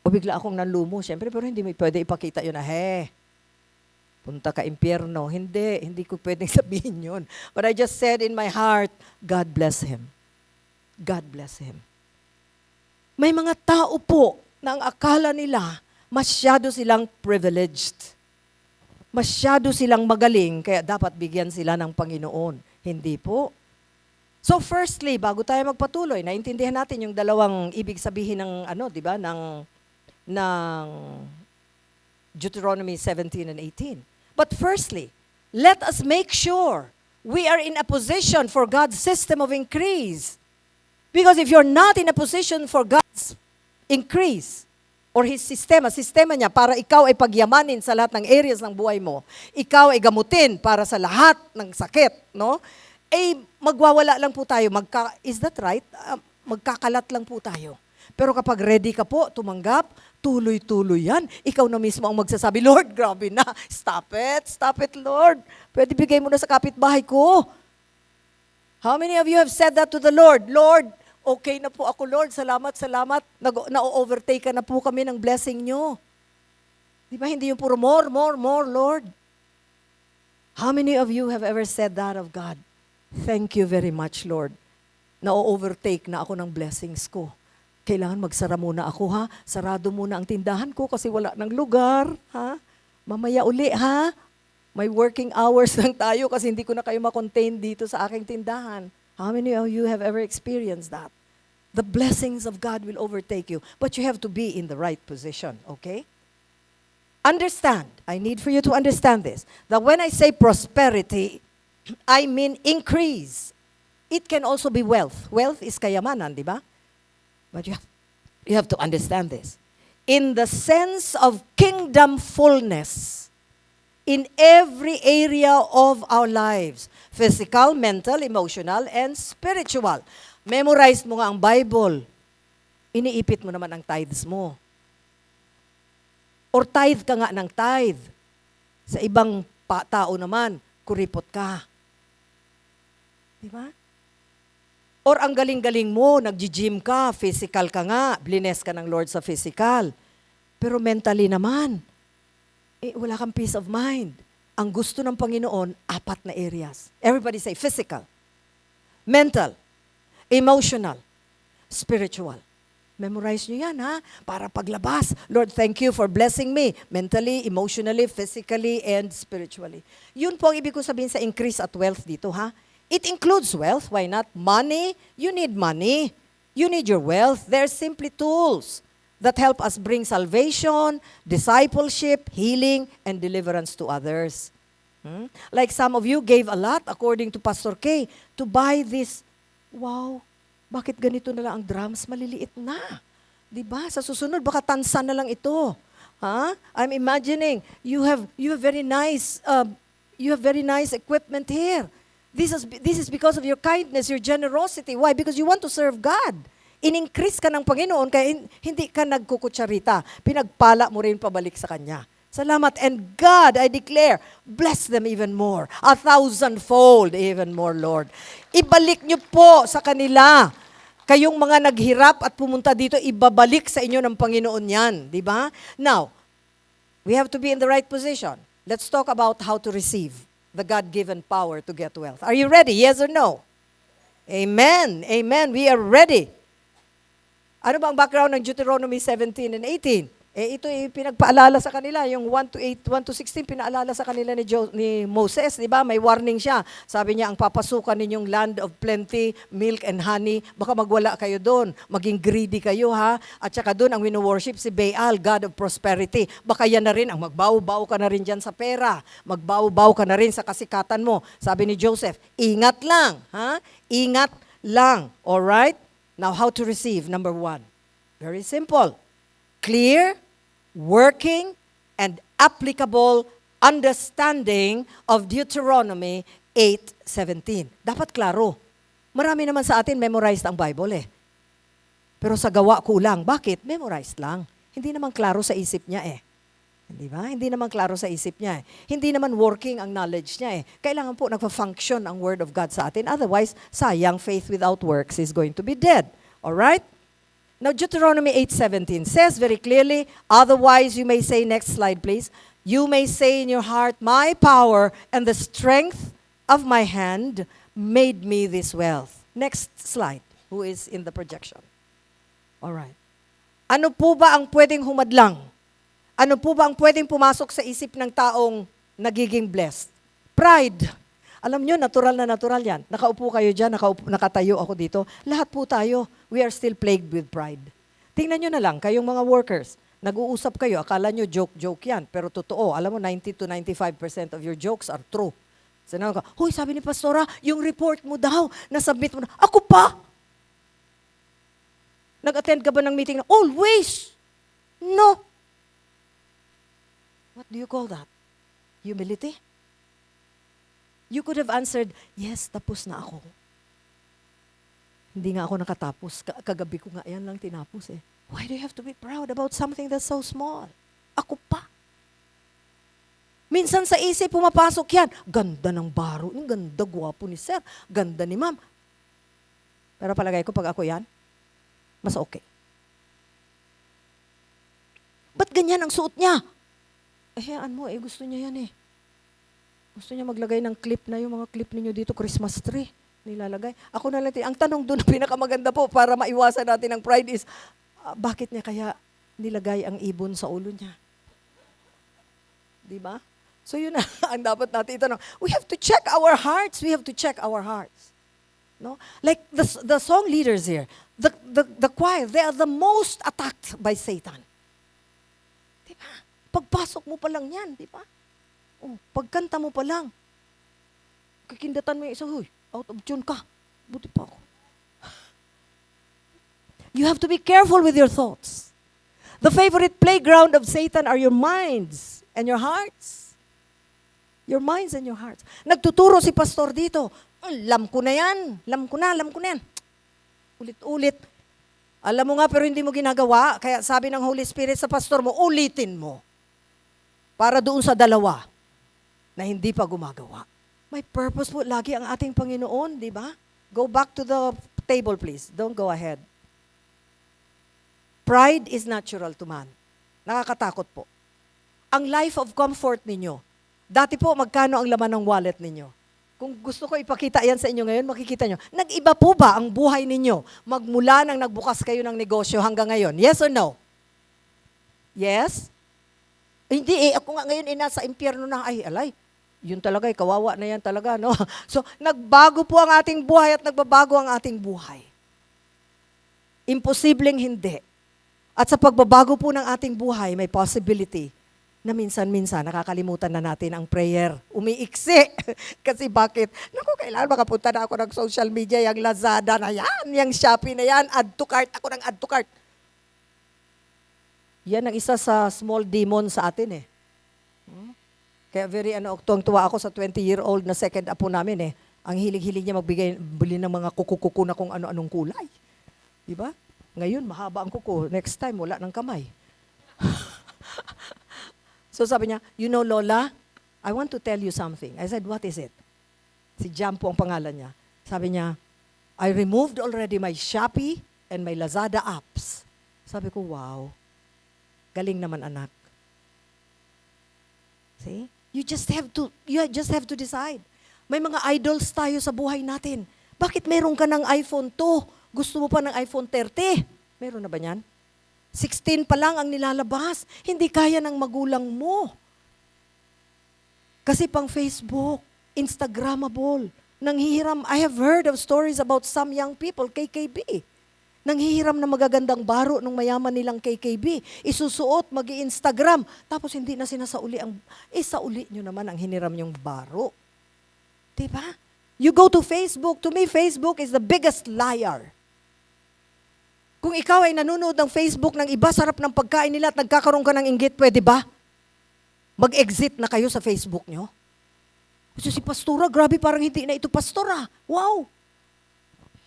O bigla akong nanlumo, siyempre, pero hindi mo pwede ipakita yun na, punta ka impyerno. Hindi ko pwedeng sabihin yun. But I just said in my heart, God bless him. God bless him. May mga tao po na ang akala nila, masyado silang privileged. Masyado silang magaling, kaya dapat bigyan sila ng Panginoon. Hindi po. So firstly, bago tayo magpatuloy, naintindihan natin yung dalawang ibig sabihin ng di ba, ng Deuteronomy 17 and 18. But firstly, let us make sure we are in a position for God's system of increase. Because if you're not in a position for God's increase, or His sistema niya para ikaw ay pagyamanin sa lahat ng areas ng buhay mo, ikaw ay gamutin para sa lahat ng sakit, no? Magwawala lang po tayo. Is that right? Magkakalat lang po tayo. Pero kapag ready ka po, tumanggap, tuloy-tuloy yan. Ikaw na mismo ang magsasabi, Lord, grabe na. Stop it, Lord. Pwede bigay mo na sa kapitbahay ko. How many of you have said that to the Lord? Lord, okay na po ako, Lord. Salamat. Na-overtake ka na po kami ng blessing nyo. Di ba hindi yung puro more, Lord? How many of you have ever said that of God? Thank you very much, Lord. Na-overtake na ako ng blessings ko. Kailangan magsara muna ako, ha? Sarado muna ang tindahan ko kasi wala ng lugar, ha? Mamaya uli, ha? May working hours lang tayo kasi hindi ko na kayo makontain dito sa aking tindahan. How many of you have ever experienced that? The blessings of God will overtake you, but you have to be in the right position, okay? Understand, I need for you to understand this, that when I say prosperity, I mean increase. It can also be wealth. Wealth is kayamanan, di ba? But you have to understand this. In the sense of kingdom fullness, in every area of our lives, physical, mental, emotional, and spiritual. Memorize mo nga ang Bible. Iniipit mo naman ang tithes mo. Or tithe ka nga ng tithe. Sa ibang tao naman, kuripot ka. Di ba? Or ang galing-galing mo, nag-gym ka, physical ka nga, blines ka ng Lord sa physical. Pero mentally naman, wala kang peace of mind. Ang gusto ng Panginoon, 4 na areas. Everybody say physical, mental, emotional, spiritual. Memorize nyo yan, ha? Para paglabas, Lord, thank you for blessing me mentally, emotionally, physically, and spiritually. Yun po ang ibig ko sabihin sa increase at wealth dito, ha? It includes wealth. Why not? Money. You need money. You need your wealth. They're simply tools that help us bring salvation, discipleship, healing, and deliverance to others. Like some of you gave a lot, according to Pastor K, to buy this. Wow, bakit ganito na lang ang drums? Maliliit na. Diba? Sa susunod, baka tansa na lang ito. Huh? I'm imagining you have very nice equipment here. This is because of your kindness, your generosity. Why? Because you want to serve God. In-increase ka ng Panginoon, kaya hindi ka nagkukutsarita. Pinagpala mo rin pabalik sa Kanya. Salamat. And God, I declare, bless them even more. 1,000-fold even more, Lord. Ibalik niyo po sa kanila. Kayong mga naghirap at pumunta dito, ibabalik sa inyo ng Panginoon yan. Di ba? Now, we have to be in the right position. Let's talk about how to receive the God-given power to get wealth. Are you ready? Yes or no? Amen. Amen. We are ready. Ano ba ang background ng Deuteronomy 17 and 18? Ito pinagpaalala sa kanila, yung 1 to 16, pinaalala sa kanila ni Moses, di ba? May warning siya. Sabi niya, ang papasukan ninyong land of plenty, milk and honey, baka magwala kayo doon. Maging greedy kayo, ha? At saka doon ang wino-worship si Baal, God of prosperity. Baka yan na rin, ang magbaw-baw ka na rin dyan sa pera. Magbaw-baw ka na rin sa kasikatan mo. Sabi ni Joseph, ingat lang, ha? Ingat lang. Alright? Now, how to receive? Number 1. Very simple. Clear, working, and applicable understanding of Deuteronomy 8:17. Dapat klaro. Marami naman sa atin memorized ang Bible Pero sa gawa kulang. Bakit? Memorized lang. Hindi naman klaro sa isip niya Di ba? Hindi naman klaro sa isip niya Hindi naman working ang knowledge niya Kailangan po nagpa-function ang Word of God sa atin. Otherwise, sayang, faith without works is going to be dead. Alright? Now, Deuteronomy 8:17 says very clearly, otherwise you may say, next slide please, you may say in your heart, my power and the strength of my hand made me this wealth. Next slide, who is in the projection. All right. Ano po ba ang pwedeng humadlang? Ano po ba ang pwedeng pumasok sa isip ng taong nagiging blessed? Pride. Alam nyo, natural na natural yan. Nakaupo kayo dyan, nakatayo ako dito. Lahat po tayo, we are still plagued with pride. Tingnan nyo na lang, kayong mga workers, nag-uusap kayo, akala nyo joke-joke yan. Pero totoo, alam mo, 90 to 95% of your jokes are true. Sinabi ka, huy, sabi ni Pastora, yung report mo daw, nasubmit mo na. Ako pa! Nag-attend ka ba ng meeting na, always! No! What do you call that? Humility? You could have answered, yes, tapos na ako. Hindi nga ako nakatapos. Kagabi ko nga yan lang tinapos Why do you have to be proud about something that's so small? Ako pa. Minsan sa isip, pumapasok yan. Ganda ng baro. Ang ganda, gwapo ni sir. Ganda ni ma'am. Pero palagay ko, pag ako yan, mas okay. Ba't ganyan ang suot niya? Hayaan mo, gusto niya yan Gusto niya maglagay ng clip na yung mga clip ninyo dito, Christmas tree, nilalagay. Ako na lang, ang tanong doon na pinakamaganda po para maiwasan natin ang pride is, bakit niya kaya nilagay ang ibon sa ulo niya? Di ba? So yun na ang dapat natin itanong. We have to check our hearts. We have to check our hearts. No? Like the song leaders here, the choir, they are the most attacked by Satan. Di ba? Pagpasok mo pa lang yan, di ba? Pagkanta mo pa lang, kakindatan mo yung isa, huy, out of tune ka. Buti pa ako. You have to be careful with your thoughts. The favorite playground of Satan are your minds and your hearts. Your minds and your hearts. Nagtuturo si pastor dito. Alam ko na yan. Alam ko na yan. Ulit-ulit. Alam mo nga pero hindi mo ginagawa. Kaya sabi ng Holy Spirit sa pastor mo, ulitin mo. Para doon sa dalawa na hindi pa gumagawa. May purpose po lagi ang ating Panginoon, di ba? Go back to the table, please. Don't go ahead. Pride is natural to man. Nakakatakot po. Ang life of comfort ninyo. Dati po, magkano ang laman ng wallet ninyo? Kung gusto ko ipakita yan sa inyo ngayon, makikita nyo. Nag-iba po ba ang buhay ninyo? Magmula nang nagbukas kayo ng negosyo hanggang ngayon? Yes or no? Yes? Hindi ako nga ngayon nasa impyerno na, ay alay, yun talaga, kawawa na yan talaga, no? So, nagbago po ang ating buhay at nagbabago ang ating buhay. Imposibleng hindi. At sa pagbabago po ng ating buhay, may possibility na minsan-minsan nakakalimutan na natin ang prayer. Umiiksi. Kasi bakit? Naku, kailangan makapunta na ako ng social media, yung Lazada na yan, yung Shopee na yan, add to cart, ako ng add to cart. Yan ang isa sa small demon sa atin eh. Kaya tuwang-tuwa ako sa 20-year-old na second apo namin eh. Ang hilig-hilig niya bili ng mga kuku-kuku na kung ano-anong kulay. Di ba? Ngayon, mahaba ang kuko. Next time, wala ng kamay. So sabi niya, you know, Lola, I want to tell you something. I said, what is it? Si Jam po ang pangalan niya. Sabi niya, I removed already my Shopee and my Lazada apps. Sabi ko, wow. Galing naman, anak. See? You just have to decide. May mga idols tayo sa buhay natin. Bakit meron ka ng iPhone 2? Gusto mo pa ng iPhone 30? Meron na ba yan? 16 pa lang ang nilalabas. Hindi kaya ng magulang mo. Kasi pang Facebook, Instagrammable. Nanghihiram, I have heard of stories about some young people, KKB. Nanghihiram na magagandang baro ng mayaman nilang KKB. Isusuot, mag-i-Instagram. Tapos hindi na sinasauli ang, sauli nyo naman ang hiniram yung baro. Diba? You go to Facebook. To me, Facebook is the biggest liar. Kung ikaw ay nanonood ng Facebook ng iba, sarap ng pagkain nila at nagkakaroon ka ng inggit, pwede ba? Mag-exit na kayo sa Facebook nyo? Kasi si Pastora, grabe parang hindi na ito Pastora. Wow!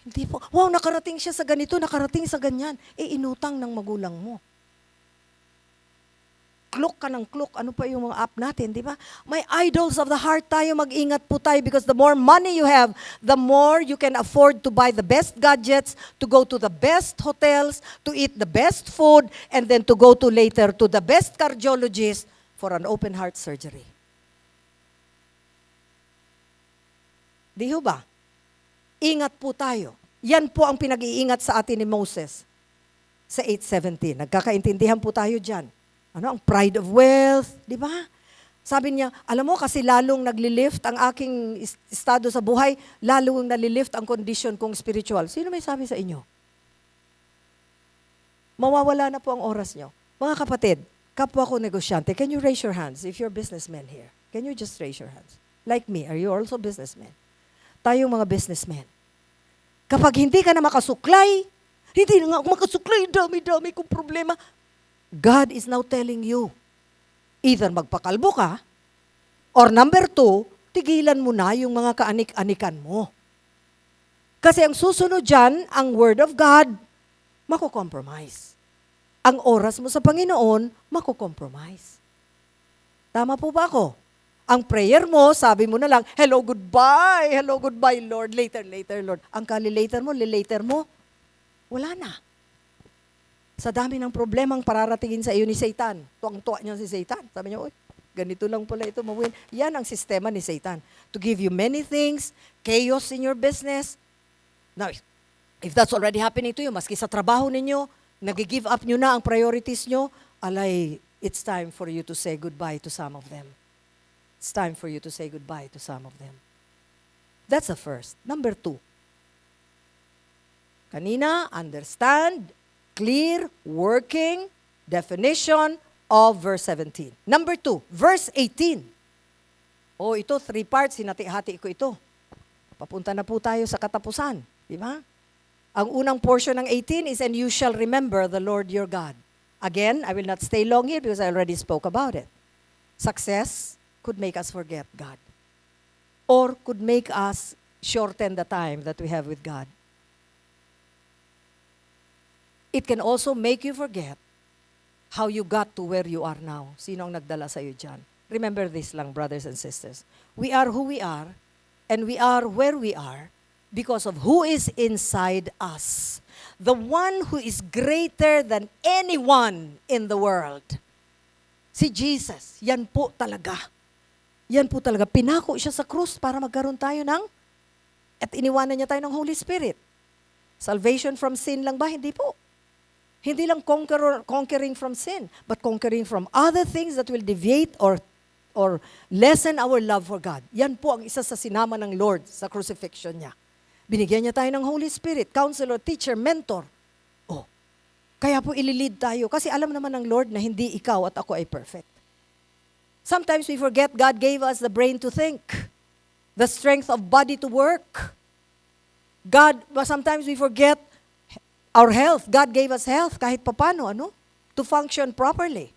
Hindi po. Wow, nakarating siya sa ganito, nakarating sa ganyan. Inutang ng magulang mo. Klok ka ng klok. Ano pa yung mga app natin, di ba? May idols of the heart tayo. Mag-ingat po tayo because the more money you have, the more you can afford to buy the best gadgets, to go to the best hotels, to eat the best food, and then to go to later to the best cardiologist for an open heart surgery. Di ho ba? Ingat po tayo. Yan po ang pinag-iingat sa atin ni Moses sa 8:17. Nagkakaintindihan po tayo dyan. Ano ang pride of wealth, di ba? Sabi niya, alam mo kasi lalong naglilift ang aking estado sa buhay, lalong nalilift ang condition kong spiritual. Sino may sabi sa inyo? Mawawala na po ang oras niyo. Mga kapatid, kapwa ko negosyante, can you raise your hands if you're businessmen here? Can you just raise your hands? Like me, are you also businessmen? Tayong mga businessmen. Kapag hindi ka na makasuklay, hindi na nga ako makasuklay, dami-dami kong problema. God is now telling you, either magpakalbo ka, or number 2, tigilan mo na yung mga kaanik-anikan mo. Kasi ang susunod dyan, ang Word of God, mako-compromise. Ang oras mo sa Panginoon, mako-compromise. Tama po ba ako? Ang prayer mo, sabi mo na lang, hello, goodbye, Lord, later, Lord. Ang later mo, wala na. Sa dami ng problemang pararatingin sa iyo ni Satan, tuwang-tuwa niya si Satan. Sabi niya, oy, ganito lang pala ito, mawin. Yan ang sistema ni Satan. To give you many things, chaos in your business. Now, if that's already happening to you, maski sa trabaho ninyo, nag-give up nyo na ang priorities nyo, alay, it's time for you to say goodbye to some of them. It's time for you to say goodbye to some of them. That's the first. Number 2. Kanina, understand, clear, working definition of verse 17. Number 2, verse 18. Oh, ito, 3 parts, hinati-hati ko ito. Papunta na po tayo sa katapusan, di ba? Ang unang portion ng 18 is, and you shall remember the Lord your God. Again, I will not stay long here because I already spoke about it. Success could make us forget God, or could make us shorten the time that we have with God. It can also make you forget how you got to where you are now. Sino ang nagdala sa'yo dyan? Remember this lang, brothers and sisters. We are who we are, and we are where we are because of who is inside us. The one who is greater than anyone in the world. Si Jesus, yan po talaga. Yan po talaga. Pinako siya sa krus para magkaroon tayo at iniwanan niya tayo ng Holy Spirit. Salvation from sin lang ba? Hindi po. Hindi lang conquering from sin, but conquering from other things that will deviate or lessen our love for God. Yan po ang isa sa sinama ng Lord sa crucifixion niya. Binigyan niya tayo ng Holy Spirit, counselor, teacher, mentor. Oh, kaya po ililid tayo kasi alam naman ng Lord na hindi ikaw at ako ay perfect. Sometimes we forget God gave us the brain to think, the strength of body to work. Sometimes we forget our health. God gave us health kahit papano, to function properly.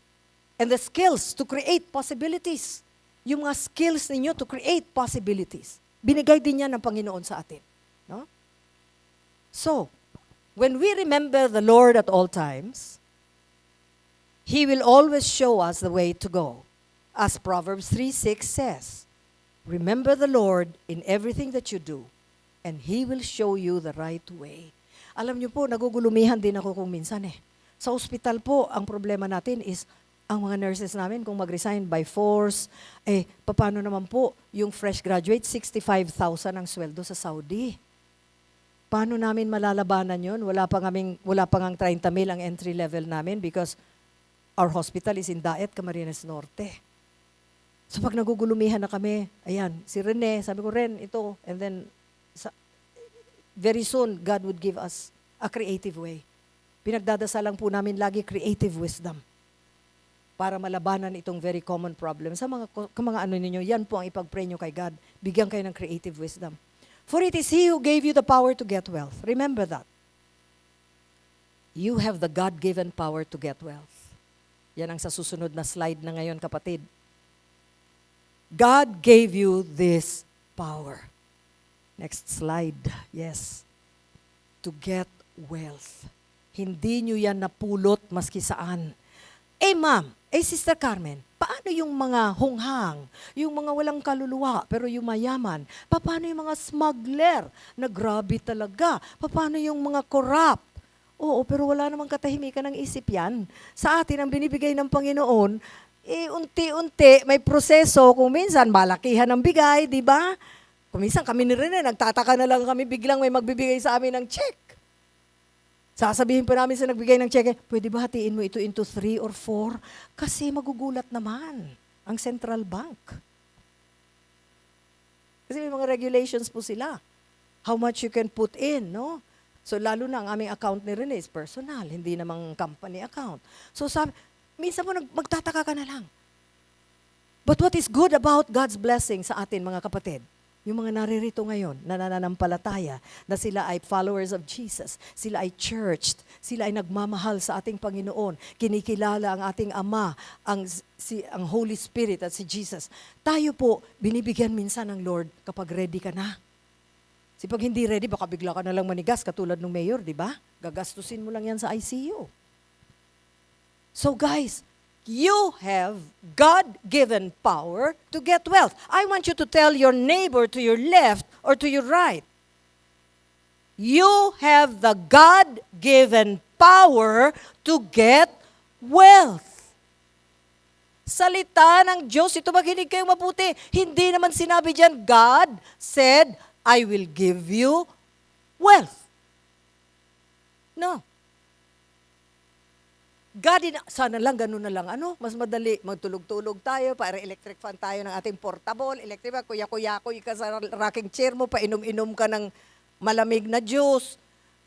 And the skills to create possibilities. Yung mga skills ninyo to create possibilities. Binigay din yan ng Panginoon sa atin. No? So, when we remember the Lord at all times, He will always show us the way to go. As Proverbs 3:6 says, remember the Lord in everything that you do, and He will show you the right way. Alam niyo po, nagugulumihan din ako kung minsan Sa ospital po, ang problema natin is, ang mga nurses namin, kung mag-resign by force, paano naman po, yung fresh graduate, 65,000 ang sweldo sa Saudi. Paano namin malalabanan yun? Wala pa ngang 30,000 ang entry level namin because our hospital is in Daet, Camarines Norte. So pag nagugulumihan na kami, ayan, si Rene, sabi ko, Ren, ito, and then, very soon, God would give us a creative way. Pinagdadasal lang po namin lagi creative wisdom para malabanan itong very common problem. Sa mga ano ninyo, yan po ang ipag-pray nyo kay God. Bigyan kayo ng creative wisdom. For it is He who gave you the power to get wealth. Remember that. You have the God-given power to get wealth. Yan ang sa susunod na slide na ngayon, kapatid. God gave you this power. Next slide. Yes. To get wealth. Hindi nyo yan napulot maski saan. Ma'am, Sister Carmen, paano yung mga hunghang, yung mga walang kaluluwa, pero yung mayaman? Paano yung mga smuggler na grabe talaga? Paano yung mga corrupt? Oo, pero wala namang katahimikan ng isip yan. Sa atin, ang binibigay ng Panginoon, unti-unti, may proseso, kung minsan, malakihan ang bigay, di ba? Kung minsan, kami ni Rene, nagtataka na lang kami, biglang may magbibigay sa amin ng check. Sasabihin pa namin sa nagbigay ng cheque, pwede ba hatiin mo ito into 3 or 4? Kasi magugulat naman ang central bank. Kasi may mga regulations po sila. How much you can put in, no? So lalo na ang aming account ni Rene is personal, hindi namang company account. So minsan po magtataka ka na lang. But what is good about God's blessing sa atin, mga kapatid? Yung mga naririto ngayon, na nananampalataya, na sila ay followers of Jesus, sila ay churched, sila ay nagmamahal sa ating Panginoon, kinikilala ang ating Ama, ang Holy Spirit at si Jesus. Tayo po, binibigyan minsan ng Lord kapag ready ka na. Kasi pag hindi ready, baka bigla ka na lang manigas, katulad ng mayor, di ba? Gagastusin mo lang yan sa ICU. So guys, you have God-given power to get wealth. I want you to tell your neighbor to your left or to your right, you have the God-given power to get wealth. Salita ng Diyos, ito makinig kayong mabuti. Hindi naman sinabi diyan, God said, I will give you wealth. No. God, sana lang, ganun na lang. Mas madali, magtulog-tulog tayo, para electric fan tayo ng ating portable, electric fan, kuya-kuya-kuy ka sa rocking chair mo, painom-inom ka ng malamig na juice.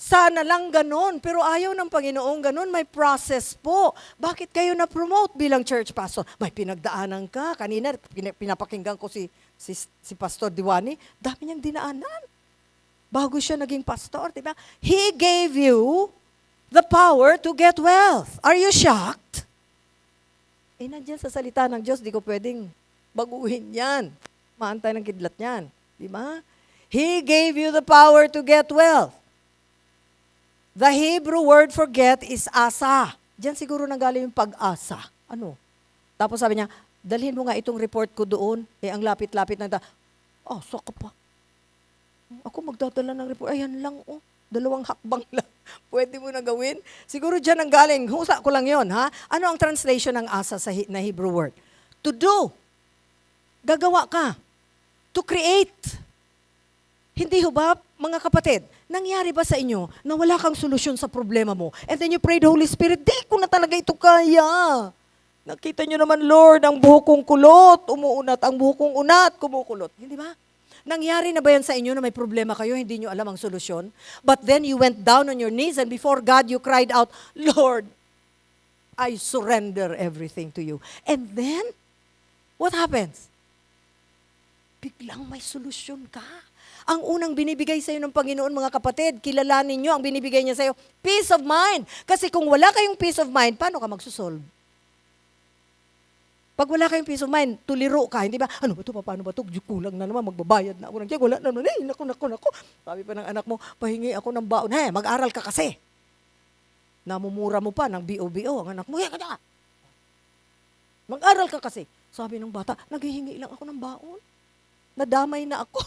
Sana lang ganon. Pero ayaw ng Panginoon ganon. May process po. Bakit kayo na-promote bilang church pastor? May pinagdaanan ka. Kanina, pinapakinggan ko si Pastor Diwani. Dami niyang dinaanan. Bago siya naging pastor, di ba? He gave you the power to get wealth. Are you shocked? Nandiyan sa salita ng Diyos, di ko pwedeng baguhin yan. Maantay ng kidlat yan. Di ba? He gave you the power to get wealth. The Hebrew word for get is asa. Diyan siguro nanggaling yung pag-asa. Ano? Tapos sabi niya, dalhin mo nga itong report ko doon. Ang lapit-lapit na saka pa. Ako magdadala ng report. Ayan lang, 2 hakbang lang. Pwede mo na gawin. Siguro diyan nanggaling. Husa ko lang yon, ha? Ano ang translation ng asa na Hebrew word? To do. Gagawa ka. To create. Hindi ho ba, mga kapatid, nangyari ba sa inyo na wala kang solusyon sa problema mo? And then you pray the Holy Spirit, di ko na talaga ito kaya. Nakita nyo naman, Lord, ang buhok kong kulot, umuunat, ang buhok kong unat, kumukulot. Hindi ba? Nangyari na ba yan sa inyo na may problema kayo, hindi nyo alam ang solusyon? But then you went down on your knees and before God you cried out, Lord, I surrender everything to you. And then, what happens? Biglang may solusyon ka. Ang unang binibigay sa iyo ng Panginoon, mga kapatid, kilalanin nyo ang binibigay niya sa iyo, peace of mind. Kasi kung wala kayong peace of mind, paano ka magsusolve? Pag wala kayong peace of mind, tuliro ka, hindi ba? Ano ba ito? Paano ba ito? Kulang na naman, magbabayad na ako ng check. Wala na naman. Naku. Sabi pa ng anak mo, pahingi ako ng baon. Mag-aral ka kasi. Namumura mo pa ng BOBO. Ang anak mo, mag-aral ka kasi. Sabi ng bata, naghihingi lang ako ng baon. Nadamay na ako.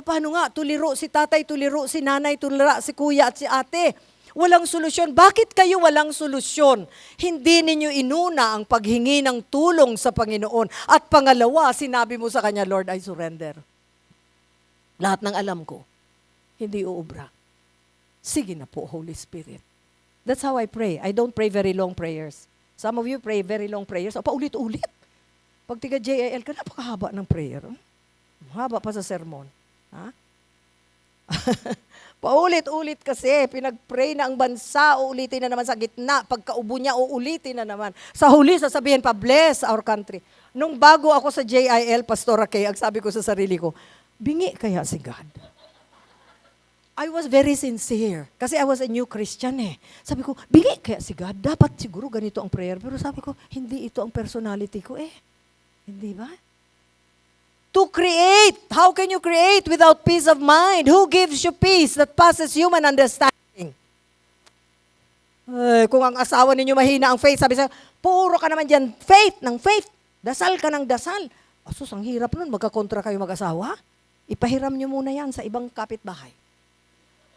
Paano nga? Tuliro si tatay, tuliro si nanay, tulira si kuya at si ate. Walang solusyon. Bakit kayo walang solusyon? Hindi ninyo inuna ang paghingi ng tulong sa Panginoon. At pangalawa, sinabi mo sa Kanya, Lord, I surrender. Lahat ng alam ko, hindi uubra. Sige na po, Holy Spirit. That's how I pray. I don't pray very long prayers. Some of you pray very long prayers. Paulit-ulit. Pag tiga JIL ka, napakahaba ng prayer. Haba pa sa sermon. Ha? Paulit-ulit kasi, pinag-pray na ang bansa, uulitin na naman sa gitna. Pagkaubo niya, uulitin na naman. Sa huli, sasabihin pa, bless our country. Nung bago ako sa JIL, Pastora Kay, ang sabi ko sa sarili ko, bingi kaya si God? I was very sincere. Kasi I was a new Christian Sabi ko, bingi kaya si God? Dapat siguro ganito ang prayer. Pero sabi ko, hindi ito ang personality ko Hindi ba? To create. How can you create without peace of mind? Who gives you peace that passes human understanding? Kung ang asawa ninyo mahina ang faith, sabi sa, puro ka naman dyan, faith ng faith. Dasal ka ng dasal. Asus, ang hirap nun, magkakontra kayo mag-asawa. Ipahiram nyo muna yan sa ibang kapitbahay.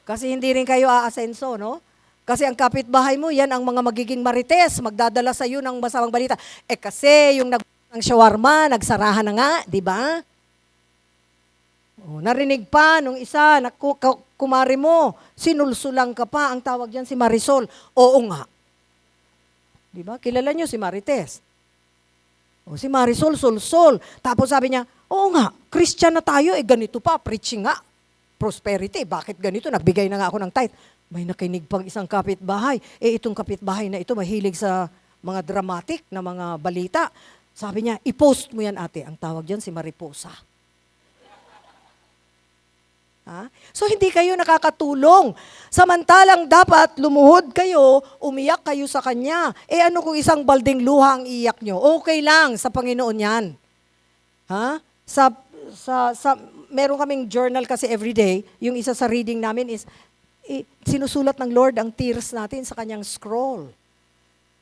Kasi hindi rin kayo aasenso, no? Kasi ang kapitbahay mo, yan ang mga magiging marites, magdadala sa iyo ng masamang balita. Kasi yung ng shawarma, nagsarahan na nga, di ba? Narinig pa nung isa, kumari mo, sinulsulang ka pa, ang tawag diyan si Marisol. Oo nga. Di ba? Kilala niyo si Marites. Si Marisol, sulsol. Tapos sabi niya, oo nga, Christian na tayo, ganito pa, preaching nga. Prosperity, bakit ganito? Nagbigay na nga ako ng tithe. May nakinig pang isang kapitbahay. Itong kapitbahay na ito, mahilig sa mga dramatic na mga balita. Sabi niya, i-post mo yan ate. Ang tawag dyan si Mariposa. So hindi kayo nakakatulong. Samantalang dapat lumuhod kayo, umiyak kayo sa Kanya. Ano kung isang balding luha ang iyak nyo? Okay lang sa Panginoon yan. Meron kaming journal kasi everyday. Yung isa sa reading namin is, sinusulat ng Lord ang tears natin sa Kanyang scroll.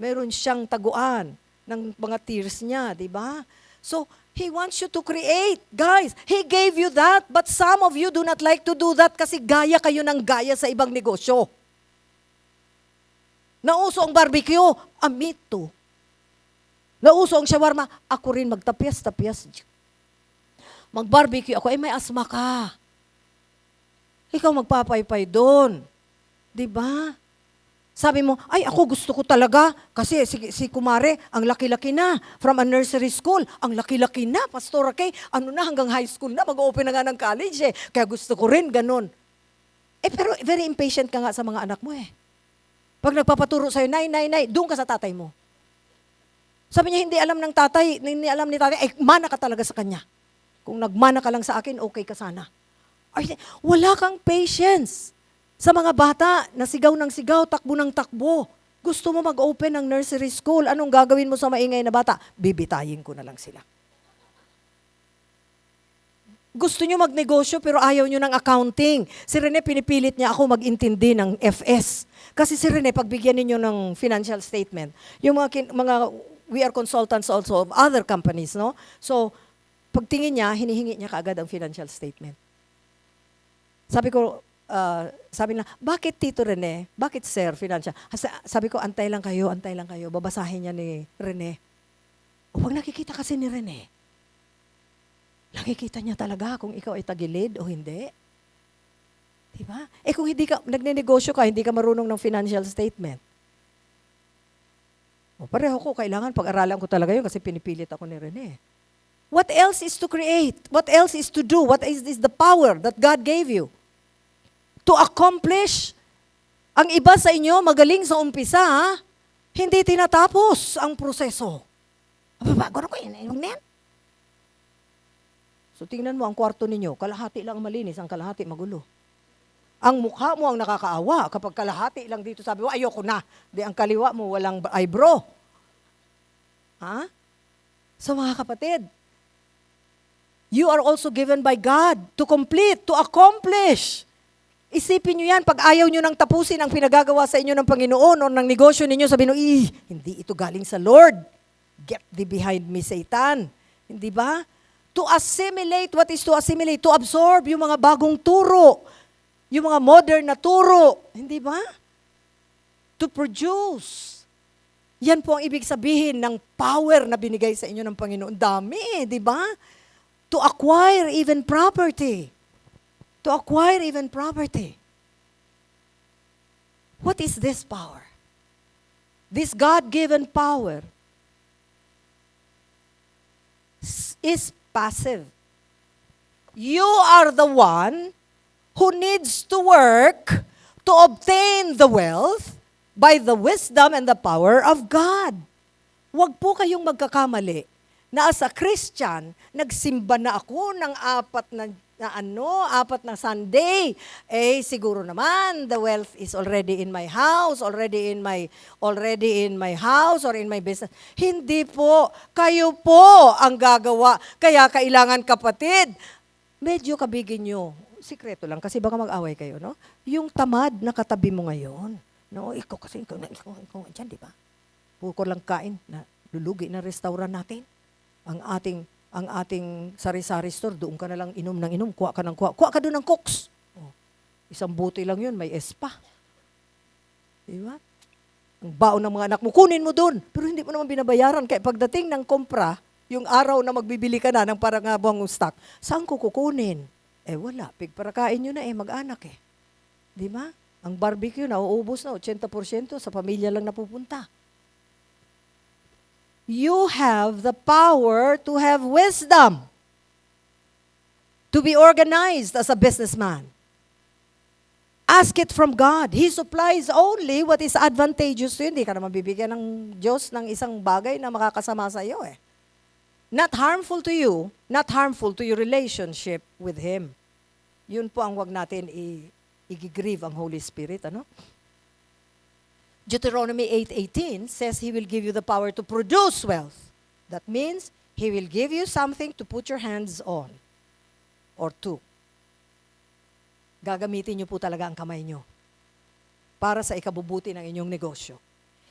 Meron siyang taguan ng mga tears niya, di ba? So, He wants you to create. Guys, He gave you that, but some of you do not like to do that kasi gaya kayo ng gaya sa ibang negosyo. Nauso ang barbecue, me too. Nauso ang shawarma, ako rin magtapyas-tapyas. Mag-barbecue ako, may asma ka. Ikaw magpapaypay doon. Di ba? Sabi mo, ako gusto ko talaga kasi si Kumare, ang laki-laki na from a nursery school. Ang laki-laki na, Pastora Kay, hanggang high school na, mag-open na nga ng college Kaya gusto ko rin, ganun. Pero very impatient ka nga sa mga anak mo eh. Pag nagpapaturo sa'yo, nay, doon ka sa tatay mo. Sabi niya, hindi alam ng tatay, hindi alam ni tatay, mana ka talaga sa kanya. Kung nagmana ka lang sa akin, okay ka sana. Ay, wala kang patience sa mga bata na sigaw ng sigaw, takbo ng takbo. Gusto mo mag-open ng nursery school, anong gagawin mo sa maingay na bata? Bibitayin ko na lang sila. Gusto nyo magnegosyo pero ayaw nyo ng accounting. Si Rene, pinipilit niya ako mag-intindi ng FS. Kasi si Rene, pagbigyan ninyo ng financial statement, yung we are consultants also of other companies, no? So, pagtingin niya, hinihingi niya kaagad ang financial statement. Sabi na, bakit Tito Rene? Bakit Sir Financial? Sabi ko, antay lang kayo. Babasahin niya ni Rene. O, pag nakikita kasi ni Rene, nakikita niya talaga kung ikaw ay tagilid o hindi. Diba? Kung hindi ka, nagnenegosyo ka, hindi ka marunong ng financial statement. O, pareho ko, kailangan pag-aralan ko talaga yun kasi pinipilit ako ni Rene. What else is to create? What else is to do? What is the power that God gave you? To accomplish. Ang iba sa inyo, magaling sa umpisa, ha? Hindi tinatapos ang proseso. Bago na ko yun. So tingnan mo ang kwarto ninyo, kalahati lang malinis, ang kalahati magulo. Ang mukha mo ang nakakaawa. Kapag kalahati lang dito, sabi mo, ayoko na. Di ang kaliwa mo, walang eyebrow. Ha? So mga kapatid, you are also given by God to complete, to accomplish. Isipin nyo yan, pag ayaw nyo nang tapusin ang pinagagawa sa inyo ng Panginoon o ng negosyo ninyo, sabihin nyo, hindi ito galing sa Lord. Get thee behind me, Satan. Hindi ba? To assimilate, what is to assimilate? To absorb yung mga bagong turo, yung mga modern na turo. Hindi ba? To produce. Yan po ang ibig sabihin ng power na binigay sa inyo ng Panginoon. Dami, di ba? To acquire even property. To acquire even property. What is this power? This God-given power is passive. You are the one who needs to work to obtain the wealth by the wisdom and the power of God. Huwag po kayong magkakamali na as a Christian, nagsimba na ako ng apat na Sunday. Siguro naman, the wealth is already in my house, already in my house or in my business. Hindi po. Kayo po ang gagawa. Kaya kailangan, kapatid, medyo kabigin nyo. Sikreto lang, kasi baka mag-away kayo, no? Yung tamad na katabi mo ngayon. No, ikaw dyan, di ba? Puro lang kain na lulugi na restaurant natin. Ang ating sari-sari store, doon ka na lang inom ng inom, kuha ka ka doon ng cooks. Oh, isang buti lang yun, may espa. Di ba? Ang baon ng mga anak mo, kunin mo doon. Pero hindi mo naman binabayaran. Kaya pagdating ng kompra, yung araw na magbibili ka na ng parangabang stock, saan ko kukunin? Wala. Pigparakain nyo na mag-anak eh. Di ba? Ang barbecue na, uubos na, 80% sa pamilya lang napupunta. You have the power to have wisdom, to be organized as a businessman. Ask it from God. He supplies only what is advantageous to you. Hindi ka naman bibigyan ng Diyos ng isang bagay na makakasama sa iyo eh. Not harmful to you, not harmful to your relationship with Him. Yun po ang wag natin i-grieve ang Holy Spirit, ano? Deuteronomy 8:18 says He will give you the power to produce wealth. That means He will give you something to put your hands on or to. Gagamitin niyo po talaga ang kamay niyo para sa ikabubuti ng inyong negosyo.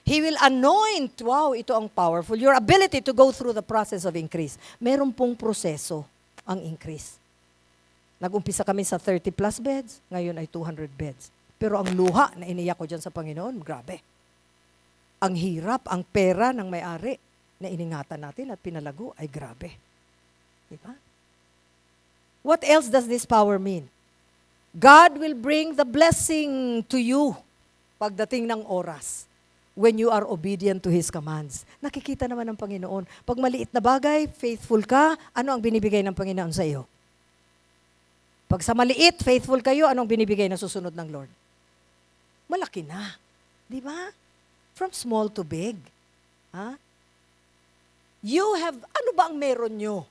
He will anoint, wow, ito ang powerful, your ability to go through the process of increase. Meron pong proseso ang increase. Nag-umpisa kami sa 30 plus beds, ngayon ay 200 beds. Pero ang luha na iniyak ko dyan sa Panginoon, grabe. Ang hirap, ang pera ng may-ari na iningatan natin at pinalago ay grabe. Diba? What else does this power mean? God will bring the blessing to you pagdating ng oras when you are obedient to His commands. Nakikita naman ng Panginoon. Pag maliit na bagay, faithful ka, ano ang binibigay ng Panginoon sa iyo? Pag sa maliit, faithful kayo, anong binibigay na susunod ng Lord? Malaki na. Di ba? From small to big. Ha? You have, ano ba ang meron nyo?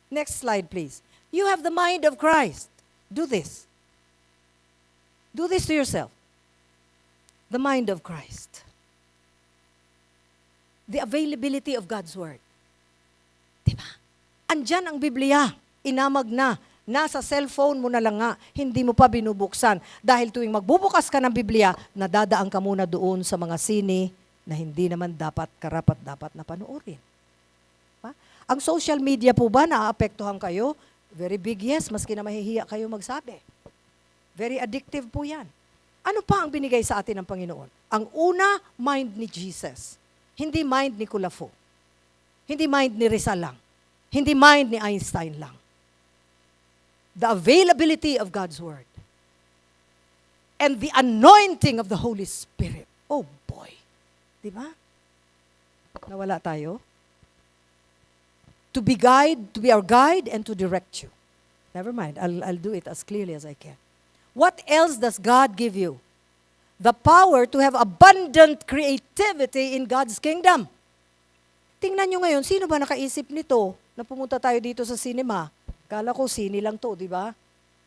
Next slide, please. You have the mind of Christ. Do this. Do this to yourself. The mind of Christ. The availability of God's Word. Diba? Andyan ang Biblia. Inamag na. Nasa cellphone mo na lang nga. Hindi mo pa binubuksan. Dahil tuwing magbubukas ka ng Biblia, nadadaan ka muna doon sa mga sine na hindi naman karapat-dapat na panoorin. Diba? Ang social media po ba, naaapektuhan kayo? Very big yes, maski na mahihiya kayo magsabi. Very addictive po yan. Ano pa ang binigay sa atin ng Panginoon? Ang una, mind ni Jesus. Hindi mind ni Culafo. Hindi mind ni Rizal lang. Hindi mind ni Einstein lang. The availability of God's Word. And the anointing of the Holy Spirit. Oh boy. Di ba? Nawala tayo? To be our guide and to direct you. Never mind, I'll do it as clearly as I can. What else does God give you? The power to have abundant creativity in God's kingdom. Tingnan nyo ngayon, sino ba nakaisip nito na pumunta tayo dito sa cinema? Kala ko sine lang to, di ba?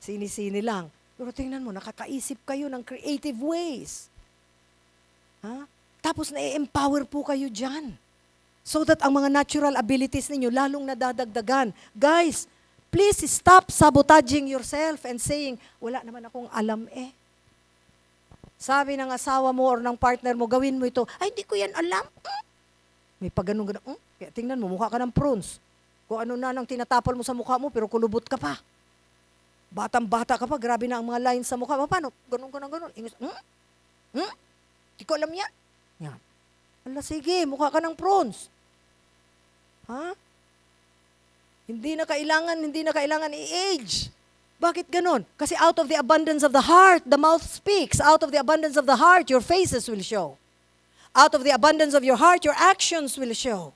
Sine lang. Pero tingnan mo, nakakaisip kayo ng creative ways. Ha? Tapos na-empower po kayo dyan. So that ang mga natural abilities ninyo lalong nadadagdagan. Guys, please stop sabotaging yourself and saying, wala naman akong alam eh. Sabi ng asawa mo or ng partner mo, gawin mo ito. Ay, hindi ko yan alam. May pag-ganun-ganun. Kaya tingnan mo, mukha ka ng prunes. Kung ano na nang tinatapal mo sa mukha mo, pero kulubot ka pa. Batang-bata ka pa, grabe na ang mga lines sa mukha. Paano? Ganun. Ingos, Di ko alam yan. Yan. Ala, sige, mukha ka ng prunes. Ha? Hindi na kailangan i-age. Bakit ganon? Kasi out of the abundance of the heart, the mouth speaks. Out of the abundance of the heart, your faces will show. Out of the abundance of your heart, your actions will show.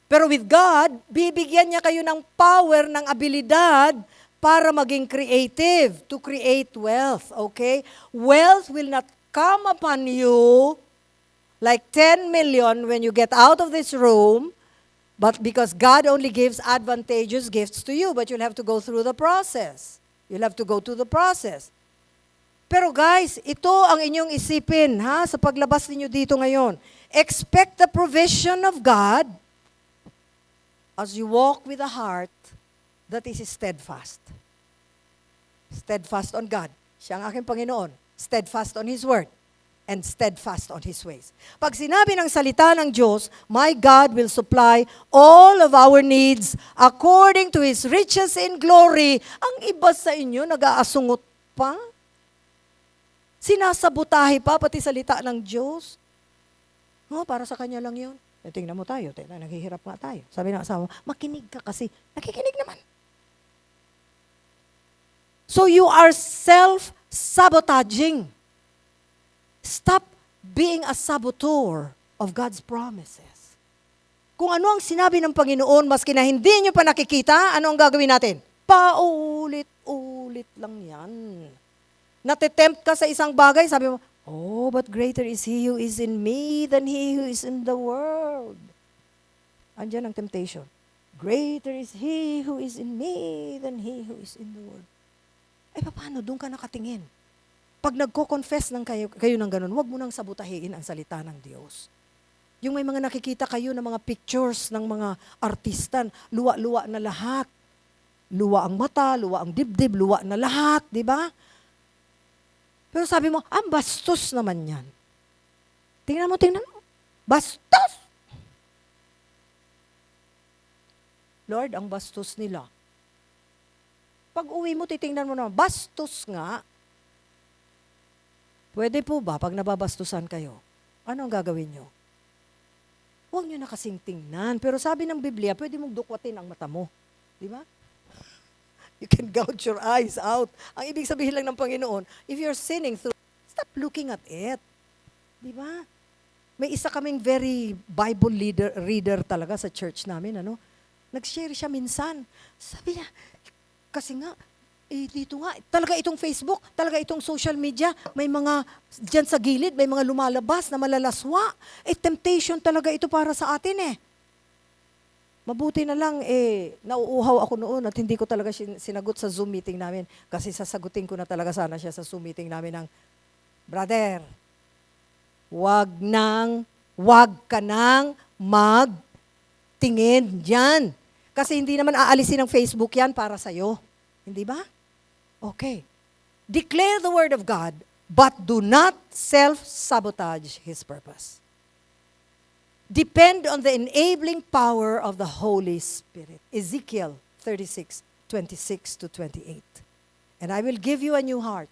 Pero with God, bibigyan niya kayo ng power, ng abilidad para maging creative, to create wealth, okay? Wealth will not come upon you like 10 million when you get out of this room, but because God only gives advantageous gifts to you, but you'll have to go through the process. You'll have to go through the process. Pero guys, ito ang inyong isipin, ha, sa paglabas ninyo dito ngayon. Expect the provision of God as you walk with a heart that is steadfast. Steadfast on God. Siya ang aking Panginoon. Steadfast on His Word. And steadfast on His ways. Pag sinabi ng salita ng Diyos, my God will supply all of our needs according to His riches in glory. Ang iba sa inyo, nag-aasungot pa. Sinasabotahe pa, pati salita ng Diyos. No, para sa Kanya lang yun. E, tingnan mo tayo, naghihirap nga tayo. Sabi ng asawa, makinig ka kasi. Nakikinig naman. So you are self-sabotaging. Stop being a saboteur of God's promises. Kung ano ang sinabi ng Panginoon, maski na hindi nyo pa nakikita, ano ang gagawin natin? Paulit-ulit lang yan. Natitempt ka sa isang bagay, sabi mo, oh, but greater is He who is in me than he who is in the world. Andiyan ang temptation. Greater is He who is in me than he who is in the world. Ay, paano? Doon ka nakatingin. Pag nagko-confess ng kayo ng ganun, huwag mo nang sabutahin ang salita ng Diyos. Yung may mga nakikita kayo ng mga pictures ng mga artista, luwa-luwa na lahat. Luwa ang mata, luwa ang dibdib, luwa na lahat, di ba? Pero sabi mo, bastos naman yan. Tingnan mo. Bastos! Lord, ang bastos nila. Pag uwi mo, titingnan mo naman, bastos nga. Pwede po ba, pag nababastusan kayo, ano ang gagawin nyo? Huwag nyo na kasing tingnan. Pero sabi ng Biblia, pwede mong dukwatin ang mata mo. Di ba? You can gouge your eyes out. Ang ibig sabihin lang ng Panginoon, if you're sinning through, stop looking at it. Di ba? May isa kaming very Bible reader talaga sa church namin, ano? Nag-share siya minsan. Sabi niya, kasi nga, dito nga, talaga itong Facebook, talaga itong social media, may mga, dyan sa gilid, may mga lumalabas na malalaswa. Temptation talaga ito para sa atin eh. Mabuti na lang, nauuhaw ako noon at hindi ko talaga sinagot sa Zoom meeting namin. Kasi sasagutin ko na talaga sana siya sa Zoom meeting namin ng, brother, wag ka nang magtingin dyan. Kasi hindi naman aalisin ng Facebook yan para sa'yo. Hindi ba? Okay. Declare the word of God, but do not self-sabotage His purpose. Depend on the enabling power of the Holy Spirit. Ezekiel 36:26-28. And I will give you a new heart.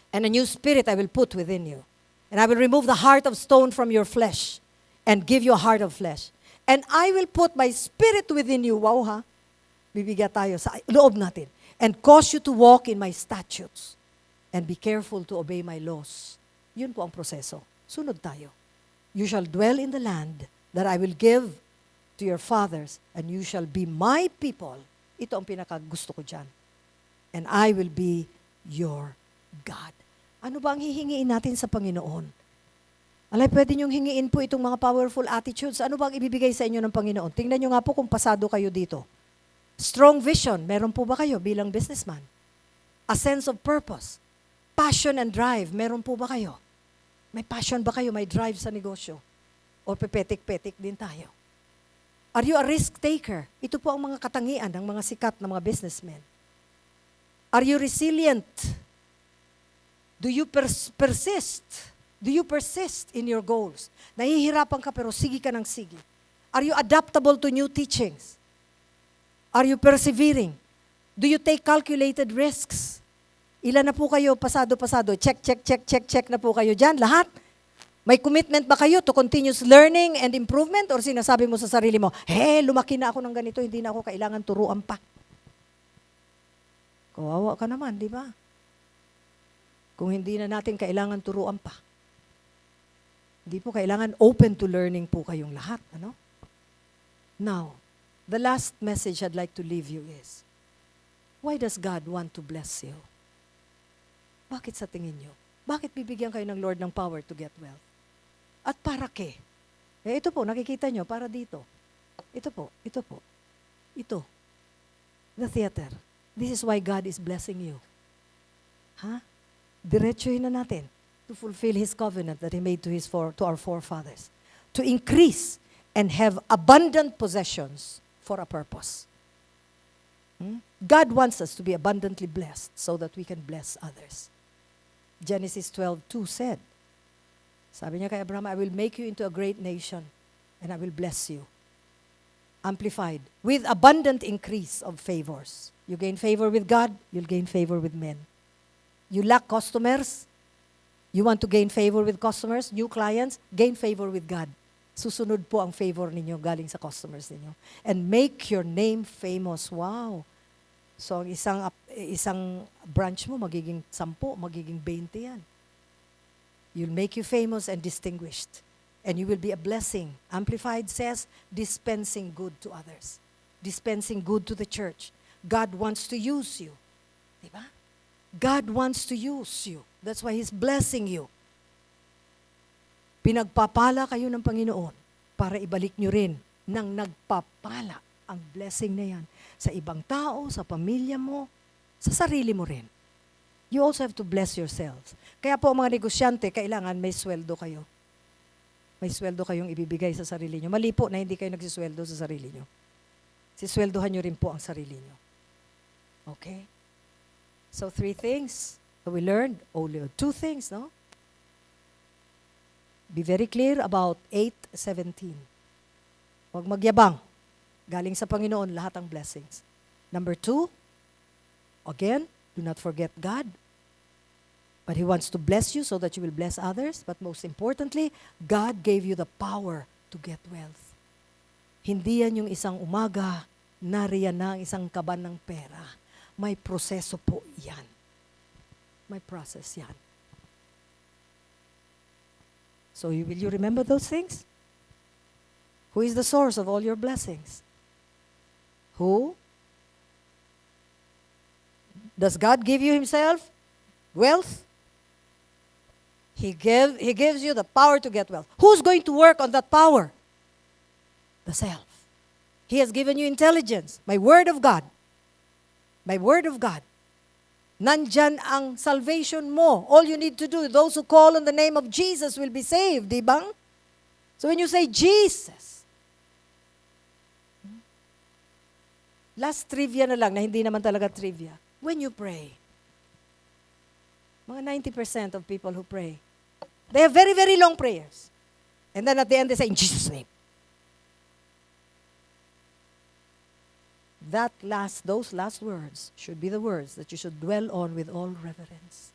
And a new spirit I will put within you. And I will remove the heart of stone from your flesh and give you a heart of flesh. And I will put my spirit within you. Wow ha? Bibigyan tayo sa loob natin. And cause you to walk in my statutes. And be careful to obey my laws. Yun po ang proseso. Sunod tayo. You shall dwell in the land that I will give to your fathers, and you shall be my people. Ito ang pinakagusto ko dyan. And I will be your God. Ano ba ang hihingiin natin sa Panginoon? Alay, pwede niyong hingiin po itong mga powerful attitudes. Ano ba ang ibibigay sa inyo ng Panginoon? Tingnan niyo nga po kung pasado kayo dito. Strong vision, meron po ba kayo bilang businessman? A sense of purpose. Passion and drive, meron po ba kayo? May passion ba kayo? May drive sa negosyo? O pepetik-petik din tayo? Are you a risk taker? Ito po ang mga katangian ng mga sikat na mga businessmen. Are you resilient? Do you persist? Do you persist in your goals? Nahihirapan ka pero sige ka ng sige. Are you adaptable to new teachings? Are you persevering? Do you take calculated risks? Ilan na po kayo pasado-pasado? Check na po kayo dyan. Lahat? May commitment ba kayo to continuous learning and improvement? Or sinasabi mo sa sarili mo, lumaki na ako ng ganito, hindi na ako kailangan turuan pa. Kawawa ka naman, di ba? Kung hindi na natin kailangan turuan pa. Hindi po kailangan open to learning po kayong lahat. Ano? Now, the last message I'd like to leave you is, why does God want to bless you? Bakit sa tingin nyo? Bakit bibigyan kayo ng Lord ng power to get wealth? At para ke? Ito po, nakikita nyo, para dito. Ito po. Ito. The theater. This is why God is blessing you. Ha? Diretsuhin na natin to fulfill His covenant that He made to our forefathers. To increase and have abundant possessions for a purpose. God wants us to be abundantly blessed so that we can bless others. Genesis 12:2 said, sabi niya kay Abraham, I will make you into a great nation and I will bless you. Amplified, with abundant increase of favors. You gain favor with God, you'll gain favor with men. You lack customers, you want to gain favor with customers, new clients, gain favor with God. Susunod po ang favor ninyo galing sa customers ninyo. And make your name famous. Wow! So, ang isang branch mo, magiging 10, magiging 20 yan. You'll make you famous and distinguished. And you will be a blessing. Amplified says, dispensing good to others. Dispensing good to the church. God wants to use you. Diba? God wants to use you. That's why He's blessing you. Pinagpapala kayo ng Panginoon para ibalik nyo rin ng nagpapala ang blessing na yan sa ibang tao, sa pamilya mo, sa sarili mo rin. You also have to bless yourselves. Kaya po mga negosyante, kailangan may sweldo kayo. May sweldo kayong ibibigay sa sarili nyo. Mali po na hindi kayo nagsisweldo sa sarili nyo. Sisweldohan nyo rin po ang sarili nyo. Okay? So 3 things that we learned, only 2 things, no? Be very clear about 8:17. Huwag magyabang. Galing sa Panginoon, lahat ang blessings. Number 2, again, do not forget God. But He wants to bless you so that you will bless others. But most importantly, God gave you the power to get wealth. Hindi yan yung isang umaga, nariyan na ang isang kaban ng pera. May proseso po yan. May process yan. So will you remember those things? Who is the source of all your blessings? Who? Does God give you Himself wealth? He gives you the power to get wealth. Who's going to work on that power? The self. He has given you intelligence. My word of God. My word of God. Nandyan ang salvation mo. All you need to do, those who call on the name of Jesus will be saved, di ba? So when you say Jesus, last trivia na lang, na hindi naman talaga trivia. When you pray, mga 90% of people who pray, they have very, very long prayers. And then at the end they say, in Jesus' name. Those last words should be the words that you should dwell on with all reverence.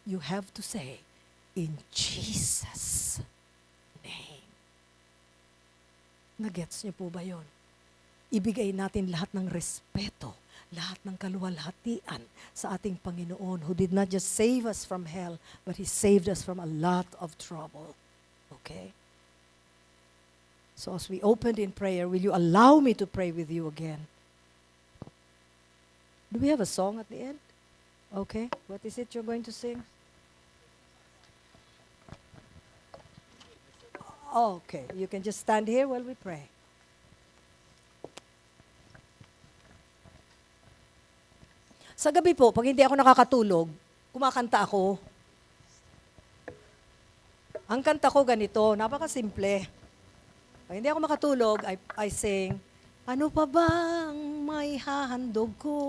You have to say, in Jesus' name. Nagets niyo po ba yun? Ibigay natin lahat ng respeto, lahat ng kaluwalhatian sa ating Panginoon who did not just save us from hell, but He saved us from a lot of trouble. Okay? So as we opened in prayer, will you allow me to pray with you again? Do we have a song at the end? Okay. What is it you're going to sing? Okay. You can just stand here while we pray. Sa gabi po, pag hindi ako nakakatulog, kumakanta ako. Ang kanta ko ganito, napakasimple. Pag hindi ako makatulog, I sing, ano pa bang may hahandog ko?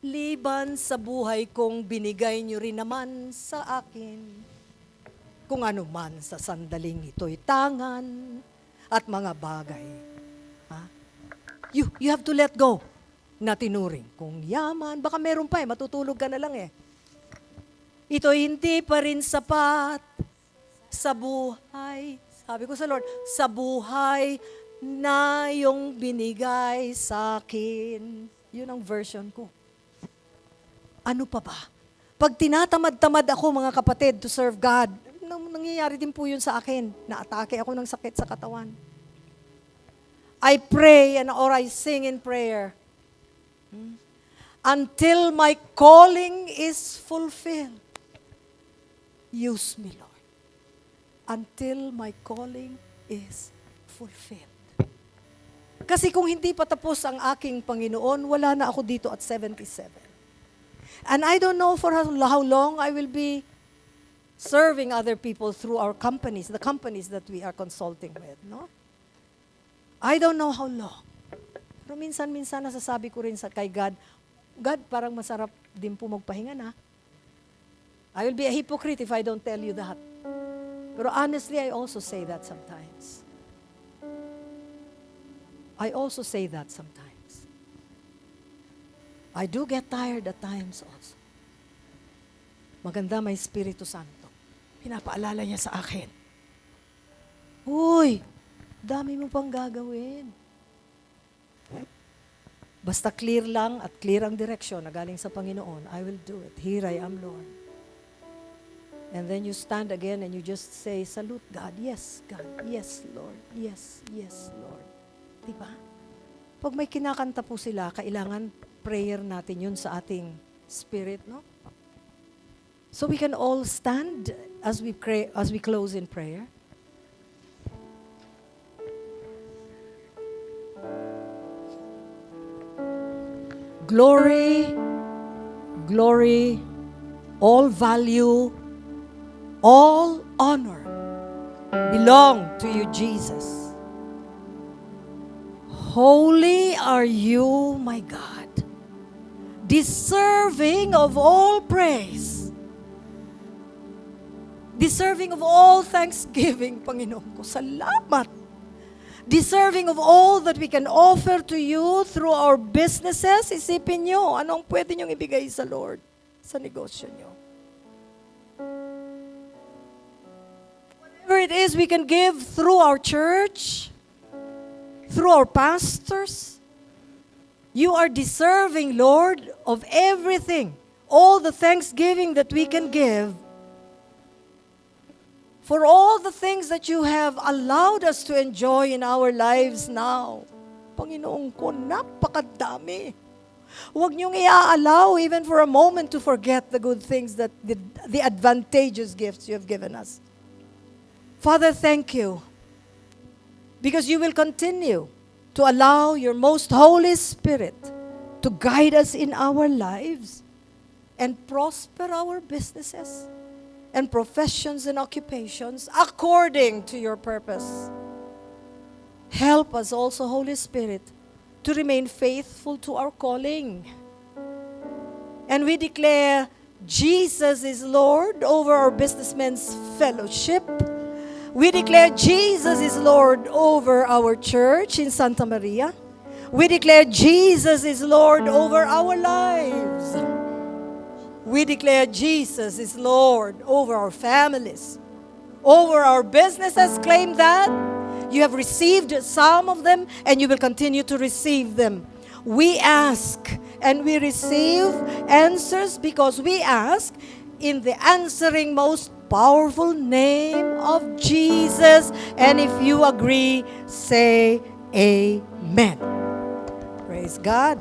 Liban sa buhay kong binigay niyo rin naman sa akin. Kung ano man sa sandaling ito'y tangan at mga bagay. Ha? You have to let go na tinuring. Kung yaman, baka meron pa matutulog ka na lang Ito'y hindi pa rin sapat sa buhay. Sabi ko sa Lord, sa buhay na yung binigay sa akin. Yun ang version ko. Ano pa ba? Pag tinatamad-tamad ako, mga kapatid, to serve God, nangyayari din po yun sa akin. Naatake ako ng sakit sa katawan. I pray or I sing in prayer until my calling is fulfilled. Use me, Lord. Until my calling is fulfilled. Kasi kung hindi pa tapos ang aking Panginoon, wala na ako dito at 77. And I don't know for how long I will be serving other people through our companies, the companies that we are consulting with, no? I don't know how long. Pero minsan-minsan nasasabi ko rin kay God, God, parang masarap din po magpahinga na. I will be a hypocrite if I don't tell you that. Pero honestly, I also say that sometimes. I also say that sometimes. I do get tired at times also. Maganda may Espiritu Santo. Pinapaalala niya sa akin. Uy, dami mo pang gagawin. Basta clear lang at clear ang direksyon na galing sa Panginoon, I will do it. Here I am, Lord. And then you stand again and you just say, salute God. Yes, God. Yes, Lord. Yes, yes, Lord. Diba? Pag may kinakanta po sila, kailangan prayer natin yun sa ating spirit, no? So we can all stand as we pray, as we close in prayer. Glory, glory, all value, all honor belong to you, Jesus. Holy are you, my God, deserving of all praise, deserving of all thanksgiving, Panginoon ko. Salamat. Deserving of all that we can offer to you through our businesses. Isipin nyo, anong pwede nyong ibigay sa Lord sa negosyo nyo. Whatever it is we can give through our church, through our pastors, you are deserving, Lord, of everything. All the thanksgiving that we can give for all the things that you have allowed us to enjoy in our lives now. Panginoon ko, napakadami. Huwag niyong i-allow even for a moment to forget the good things that the advantageous gifts you have given us. Father, thank you. Because you will continue to allow your most Holy Spirit to guide us in our lives and prosper our businesses and professions and occupations according to your purpose. Help us also, Holy Spirit, to remain faithful to our calling. And we declare Jesus is Lord over our businessmen's fellowship. We declare Jesus is Lord over our church in Santa Maria. We declare Jesus is Lord over our lives. We declare Jesus is Lord over our families, over our businesses. Claim that. You have received some of them and you will continue to receive them. We ask and we receive answers because we ask in the answering most powerful name of Jesus. And if you agree, say amen. Praise God.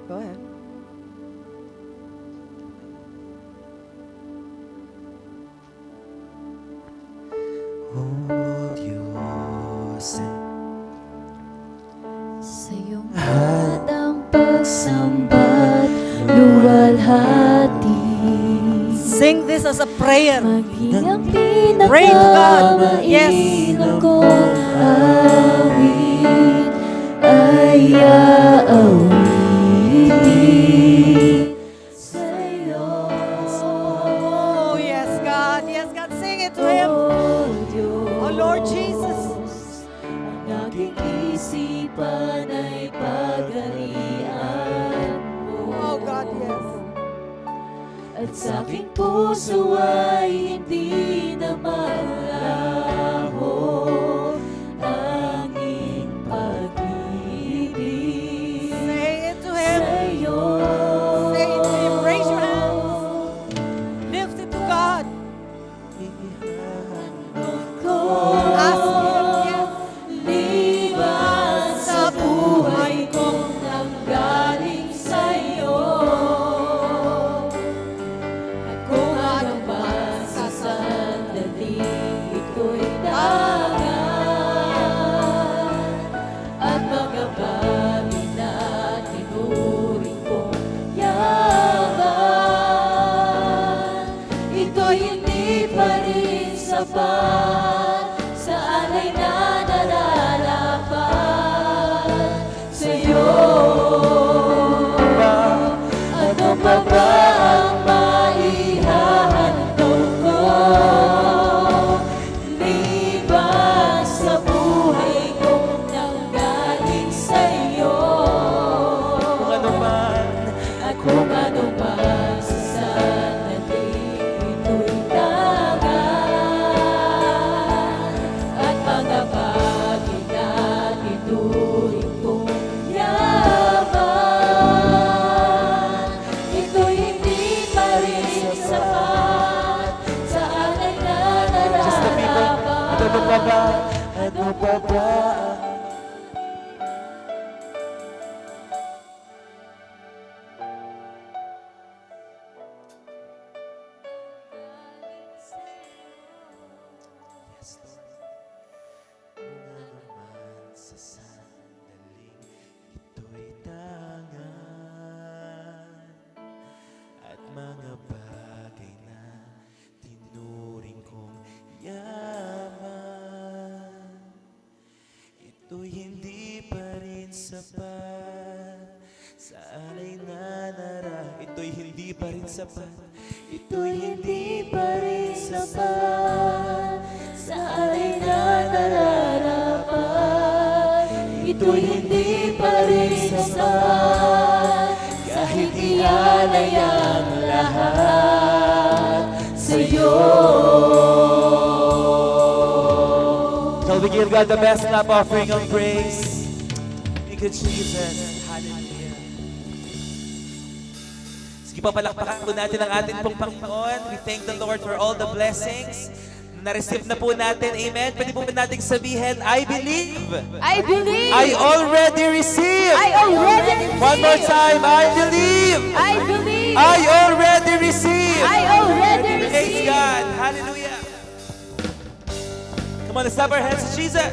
Go ahead. Oh Diyos, Sa iyong hatang pagsamba't luwalhati. Sing this as a prayer. Maging ang Pray to God. Yes. pinakamainam kong awit ay aawitin sa'yo. Oh, yes, God. Yes, God. Sing it to Him. Oh, Lord Jesus. Ang aking isipan ay pagalian mo. Oh, God, yes. At sa aking puso ay hindi na malaho ang iyong pag-ibig Say it to Him. sa'yo. Say it to Him. Raise your hands. Lift it to God. Ask Him. Yes. Liban sa buhay kong nanggaling sa'yo. At kung ano man sa sandali, ito'y tangan. At mga bagay na tinuring kong yaman, ito'y hindi pa rin sapat sa alay na nararapat sa'yo. Ano pa ba ang maihahandog ko? Liban sa buhay kong nanggaling sa'yo. kung ano man, At kung ano man sa sandali, ito'y tangan. At mga bagay na tinuring kong yaman, ito'y hindi pa rin sapat sa alay na just the people, nararapat. ano pa ba? Ano pa ba? Yes, Lord. Kung ano man sa sandaling ito'y tangan at mga bagay na tinuring kong yaman, ito'y hindi pa rin sapat sa alay na ito'y hindi pa rin sapat, ito'y hindi pa rin sapat sa alay na nararapat, ito'y hindi pa rin sapat kahit ialay ang lahat sa'yo. Shall we give God the best clap offering of praise? Thank you, Jesus. Hallelujah. Sige pa, palakpakan po natin ang ating pong Panginoon. We thank the Lord for all the blessings na-receive na po natin, amen, pwede po natin sabihin, I believe. I believe. I already receive. I already receive. One more time, I believe. I believe. I already receive. I already Praise receive. God. Hallelujah. Come on, let's clap our hands to Jesus.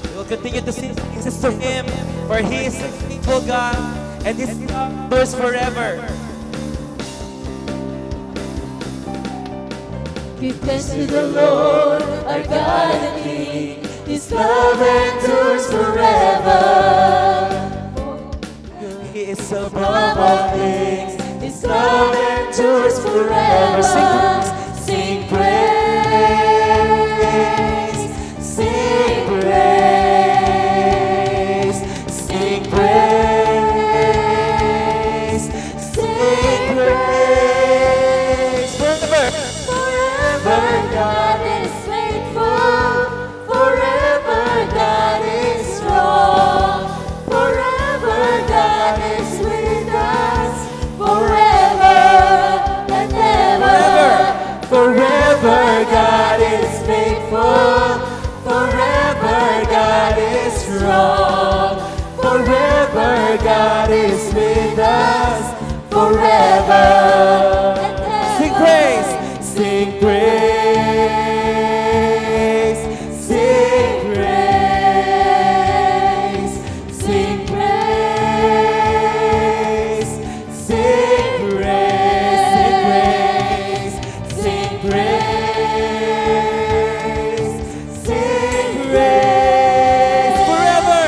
We will continue to sing praises to Him, for He is a faithful God, and His love endures forever. Give thanks to the Lord, our God and King. His love endures forever. He is above all things. His love endures forever. Sing Sing praise, sing praise, sing praise, sing praise forever. forever. God is faithful. Forever God is strong. Forever God is with us. Forever and ever. Forever God is faithful. Forever God is strong. Forever God is with us. Forever. Sing praise. Sing praise. Sing praise. Sing praise. Sing praise. Sing praise. Sing praise. Forever.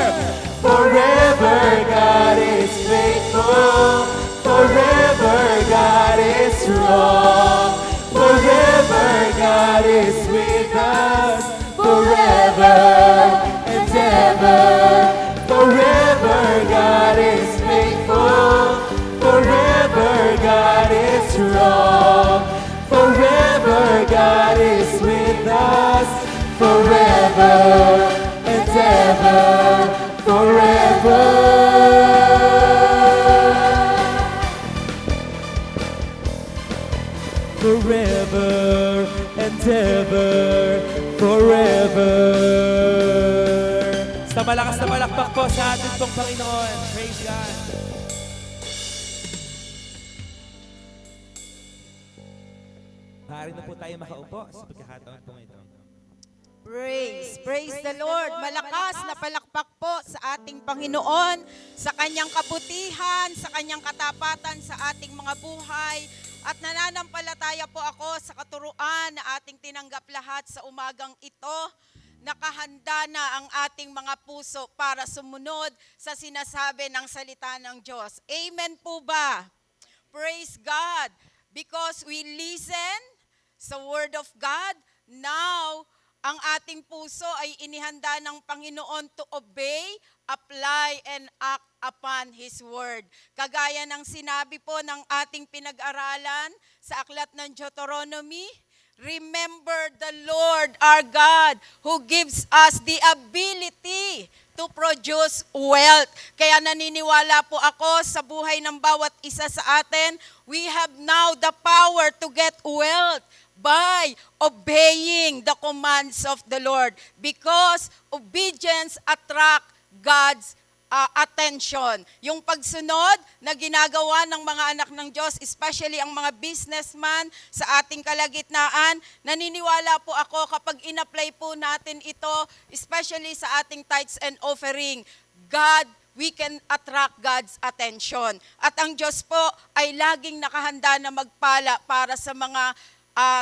Forever God is faithful. Forever God is strong. Forever God is with us. Forever and ever. Forever God is faithful. Forever God is strong. Forever God is with us. Forever and ever. Forever and ever, forever. Sa malakas na palakpak po sa ating pong Panginoon. Praise God. Maaari na po tayo makaupo sa pagkakataon po ito. Praise the Lord. Malakas na palakpak po sa ating Panginoon, sa kanyang kabutihan, sa kanyang katapatan sa ating mga buhay. At nananampalataya po ako sa katuruan na ating tinanggap lahat sa umagang ito. Nakahanda na ang ating mga puso para sumunod sa sinasabi ng salita ng Diyos. Amen po ba? Praise God. Because we listen sa Word of God, now, ang ating puso ay inihanda ng Panginoon to obey, apply, and act upon His Word. Kagaya ng sinabi po ng ating pinag-aralan sa aklat ng Deuteronomy, remember the Lord our God who gives us the ability to produce wealth. Kaya naniniwala po ako sa buhay ng bawat isa sa atin, we have now the power to get wealth by obeying the commands of the Lord, because obedience attract God's attention. Yung pagsunod na ginagawa ng mga anak ng Diyos, especially ang mga businessman sa ating kalagitnaan, naniniwala po ako kapag in-apply po natin ito, especially sa ating tithes and offering, we can attract God's attention. At ang Diyos po ay laging nakahanda na magpala para sa mga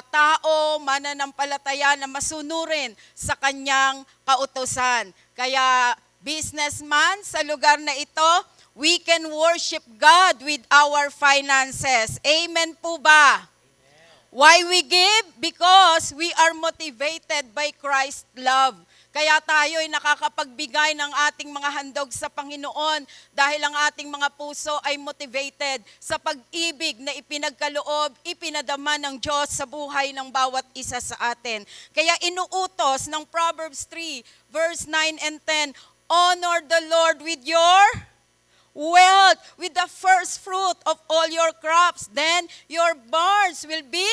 tao, mananampalataya na masunurin sa kanyang kautusan. Kaya businessman, sa lugar na ito, we can worship God with our finances. Amen po ba? Why we give? Because we are motivated by Christ's love. Kaya tayo ay nakakapagbigay ng ating mga handog sa Panginoon dahil ang ating mga puso ay motivated sa pag-ibig na ipinagkaloob, ipinadama ng Diyos sa buhay ng bawat isa sa atin. Kaya inuutos ng Proverbs 3, verse 9 and 10, honor the Lord with your wealth, with the first fruit of all your crops. Then your barns will be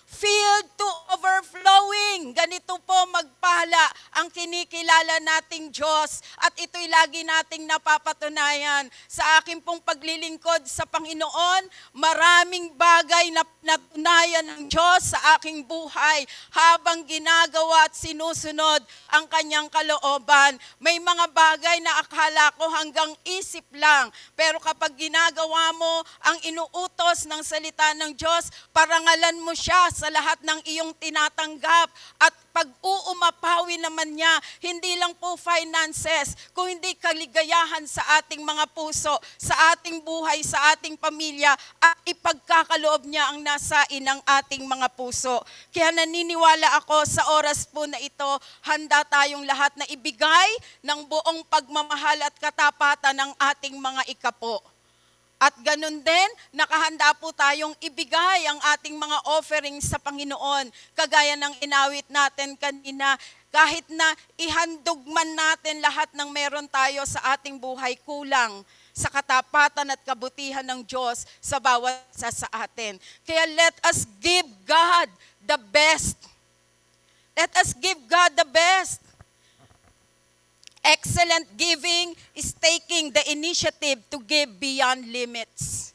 filled to overflowing. Ganito po magpala ang kinikilala nating Diyos. At ito'y lagi nating napapatunayan. Sa aking pong paglilingkod sa Panginoon, maraming bagay na natunayan ng Diyos sa aking buhay habang ginagawa at sinusunod ang kanyang kalooban. May mga bagay na akala ko hanggang isip lang. Pero kapag ginagawa mo ang inuutos ng salita ng Diyos, parangalan mo siya sa lahat ng iyong tinatanggap. At pag-uumapawi naman niya, hindi lang po finances, kung hindi kaligayahan sa ating mga puso, sa ating buhay, sa ating pamilya, at ipagkakaloob niya ang nasain ng ating mga puso. Kaya naniniwala ako sa oras po na ito, handa tayong lahat na ibigay ng buong pagmamahal at katapatan ng ating mga ikapo. At ganun din, nakahanda po tayong ibigay ang ating mga offerings sa Panginoon. Kagaya ng inawit natin kanina, kahit na ihandog man natin lahat ng meron tayo sa ating buhay, kulang sa katapatan at kabutihan ng Diyos sa bawat isa sa atin. Kaya let us give God the best. Let us give God the best. Excellent giving is taking the initiative to give beyond limits.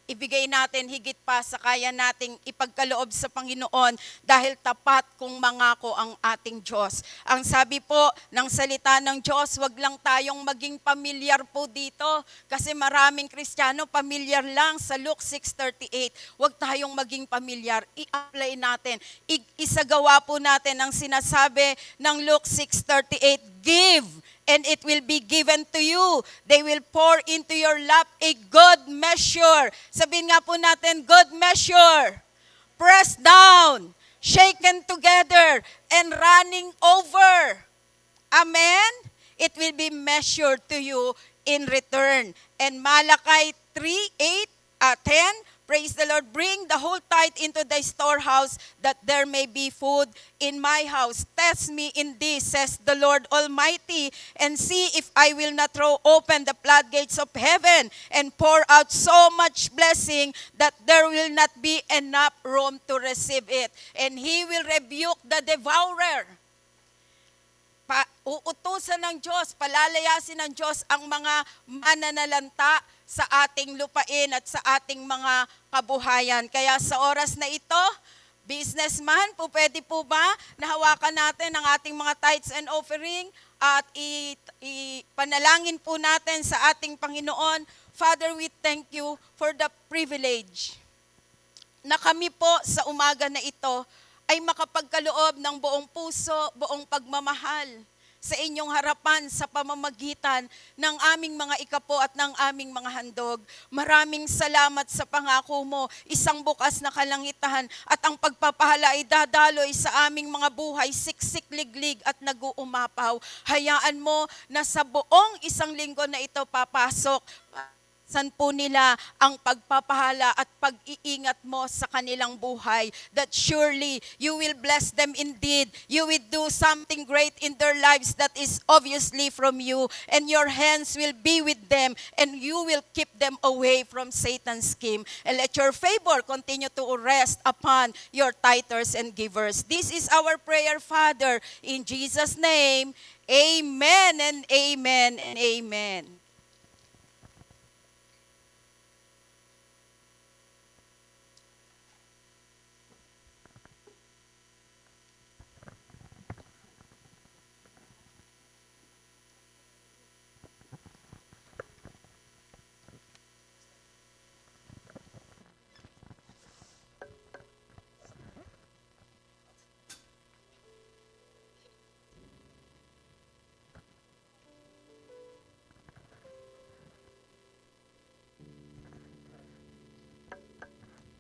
Ibigay natin higit pa sa kaya nating ipagkaloob sa Panginoon dahil tapat kung mangako ang ating Diyos. Ang sabi po ng salita ng Diyos, wag lang tayong maging pamilyar po dito kasi maraming Kristiyano pamilyar lang sa Luke 6:38. Wag tayong maging pamilyar, i-apply natin. Isagawa po natin ang sinasabi ng Luke 6:38, give and it will be given to you. They will pour into your lap a good measure. Sabihin nga po natin, good measure. Pressed down, shaken together, and running over. Amen? It will be measured to you in return. And Malachi 3:10, praise the Lord, bring the whole tithe into the storehouse that there may be food in my house. Test me in this, says the Lord Almighty, and see if I will not throw open the floodgates of heaven and pour out so much blessing that there will not be enough room to receive it. And He will rebuke the devourer. Uutusan ng Diyos, palalayasin ng Diyos ang mga mananalanta sa ating lupain at sa ating mga kabuhayan. Kaya sa oras na ito, businessman, po pwede po ba nahawakan natin ang ating mga tithes and offering at ipanalangin po natin sa ating Panginoon. Father, we thank you for the privilege na kami po sa umaga na ito ay makapagkaloob ng buong puso, buong pagmamahal sa inyong harapan sa pamamagitan ng aming mga ikapo at ng aming mga handog. Maraming salamat sa pangako mo, isang bukas na kalangitan at ang pagpapahala ay dadaloy sa aming mga buhay, siksik, liglig at nag-uumapaw. Hayaan mo na sa buong isang linggo na ito papasok, san po nila ang pagpapahala at pag-iingat mo sa kanilang buhay. That surely you will bless them indeed. You will do something great in their lives that is obviously from you. And your hands will be with them and you will keep them away from Satan's scheme. And let your favor continue to rest upon your tithers and givers. This is our prayer, Father. In Jesus' name, amen and amen and amen.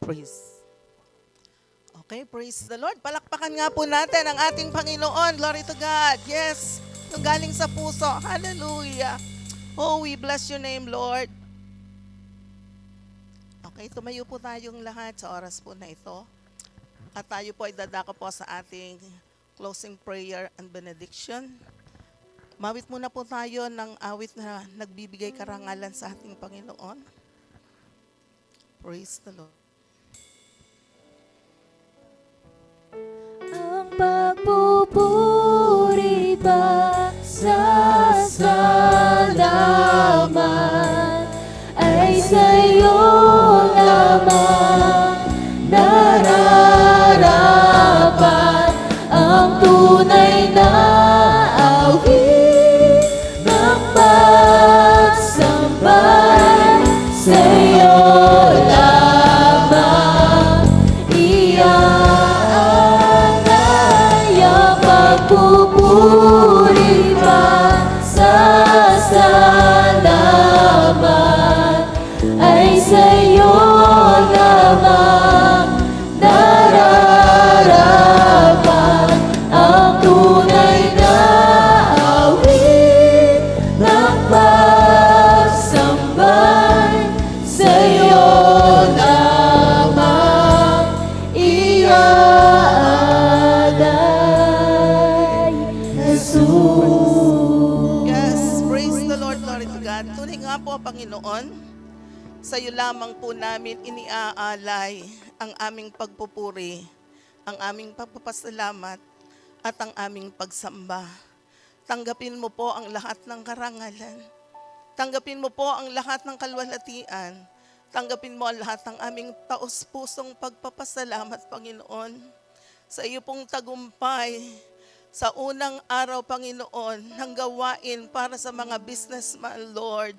Praise. Okay, praise the Lord. Palakpakan nga po natin ang ating Panginoon. Glory to God. Yes, yung galing sa puso. Hallelujah. Oh, we bless your name, Lord. Okay, tumayo po tayong lahat sa oras po na ito. At tayo po ay dadako po sa ating closing prayer and benediction. Mawit muna po tayo ng awit na nagbibigay karangalan sa ating Panginoon. Praise the Lord. ang tunay na awit ng pagsambay sa'yo lamang iaalay ang pagpupuri pa sa salamat ay sa'yo lamang nararapat ang tunay na awit ng pagsambay sa'yo lamang iaalay, Jesus. Yes, praise the Lord, glory to God. Tunay nga po, Panginoon, sa iyo lamang po namin iniaalay ang aming pagpupuri, ang aming pagpapasalamat, at ang aming pagsamba. Tanggapin mo po ang lahat ng karangalan. Tanggapin mo po ang lahat ng kalwalhatian. Tanggapin mo ang lahat ng aming taos-pusong pagpapasalamat, Panginoon. Sa iyo pong tagumpay, sa unang araw, Panginoon, ng gawain para sa mga businessman, Lord,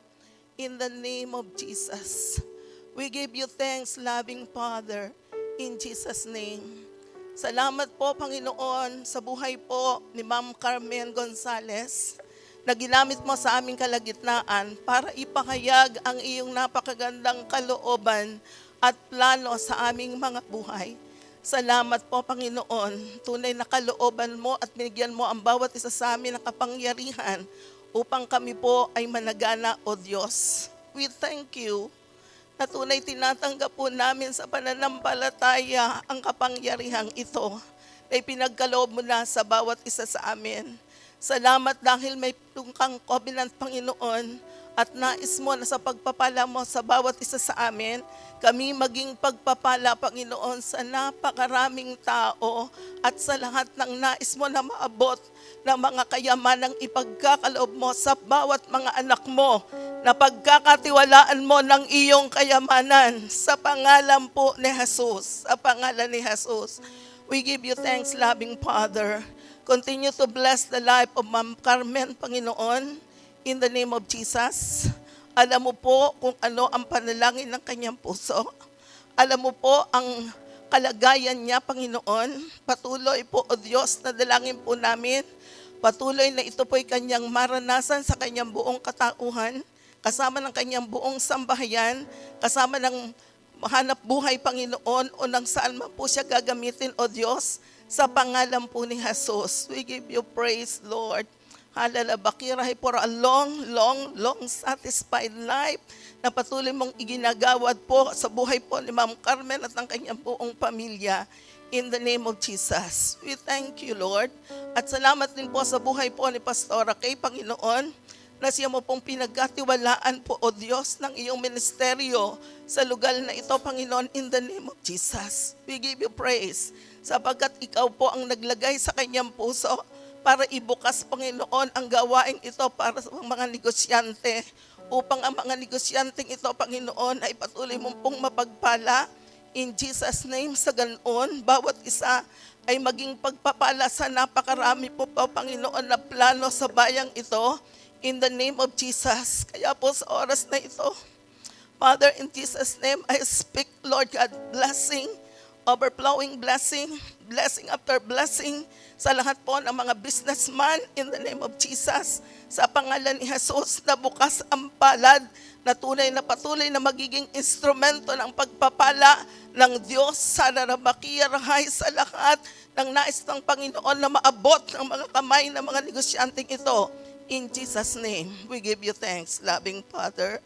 in the name of Jesus. We give you thanks, loving Father, in Jesus' name. Salamat po, Panginoon, sa buhay po ni Ma'am Carmen Gonzalez na ginamit mo sa aming kalagitnaan para ipahayag ang iyong napakagandang kalooban at plano sa aming mga buhay. Salamat po, Panginoon. Tunay na kalooban mo at binigyan mo ang bawat isa sa amin ng kapangyarihan upang kami po ay managana, O Diyos. We thank you na tunay tinatanggap po namin sa pananampalataya ang kapangyarihang ito na ipinagkaloob mo na sa bawat isa sa amin. Salamat dahil may tungkang covenant, Panginoon, at nais mo na sa pagpapala mo sa bawat isa sa amin, kami maging pagpapala, Panginoon, sa napakaraming tao at sa lahat ng nais mo na maabot ng mga kayamanang ipagkakaloob mo sa bawat mga anak mo na pagkakatiwalaan mo ng iyong kayamanan sa pangalan po ni Jesus. Sa pangalan ni Jesus. We give you thanks, loving Father. Continue to bless the life of Ma'am Carmen, Panginoon, in the name of Jesus. Alam mo po kung ano ang panalangin ng kanyang puso. Alam mo po ang kalagayan niya, Panginoon. Patuloy po, O Diyos, na dalangin po namin. Patuloy na ito po'y kanyang maranasan sa kanyang buong katauhan, kasama ng kanyang buong sambahayan, kasama ng hanap buhay, Panginoon, o nang saan man po siya gagamitin, O Diyos, sa pangalan po ni Jesus. We give you praise, Lord. Halalabakirahay for a long satisfied life na patuloy mong iginagawad po sa buhay po ni Ma'am Carmen at ng kanyang buong pamilya. In the name of Jesus. We thank you, Lord. At salamat din po sa buhay po ni Pastora Kay, Panginoon, na siya mo pong pinagkatiwalaan po, O Diyos, ng iyong ministeryo sa lugar na ito, Panginoon, in the name of Jesus. We give you praise sapagkat ikaw po ang naglagay sa kanyang puso para ibukas, Panginoon, ang gawain ito para sa mga negosyante upang ang mga negosyanteng ito, Panginoon, ay patuloy mong pong mapagpala in Jesus' name. Sa ganoon, bawat isa ay maging pagpapala sa napakarami po, Panginoon, na plano sa bayang ito in the name of Jesus. Kaya po sa oras na ito, Father, in Jesus' name, I speak, Lord God, blessing, overflowing blessing, blessing after blessing sa lahat po ng mga businessman in the name of Jesus. Sa pangalan ni Jesus na bukas ang palad na tunay na patuloy na magiging instrumento ng pagpapala ng Diyos sa narabakirahay sa lahat ng nais ng Panginoon na maabot ng mga kamay ng mga negosyanteng ito. In Jesus' name, we give you thanks, loving Father.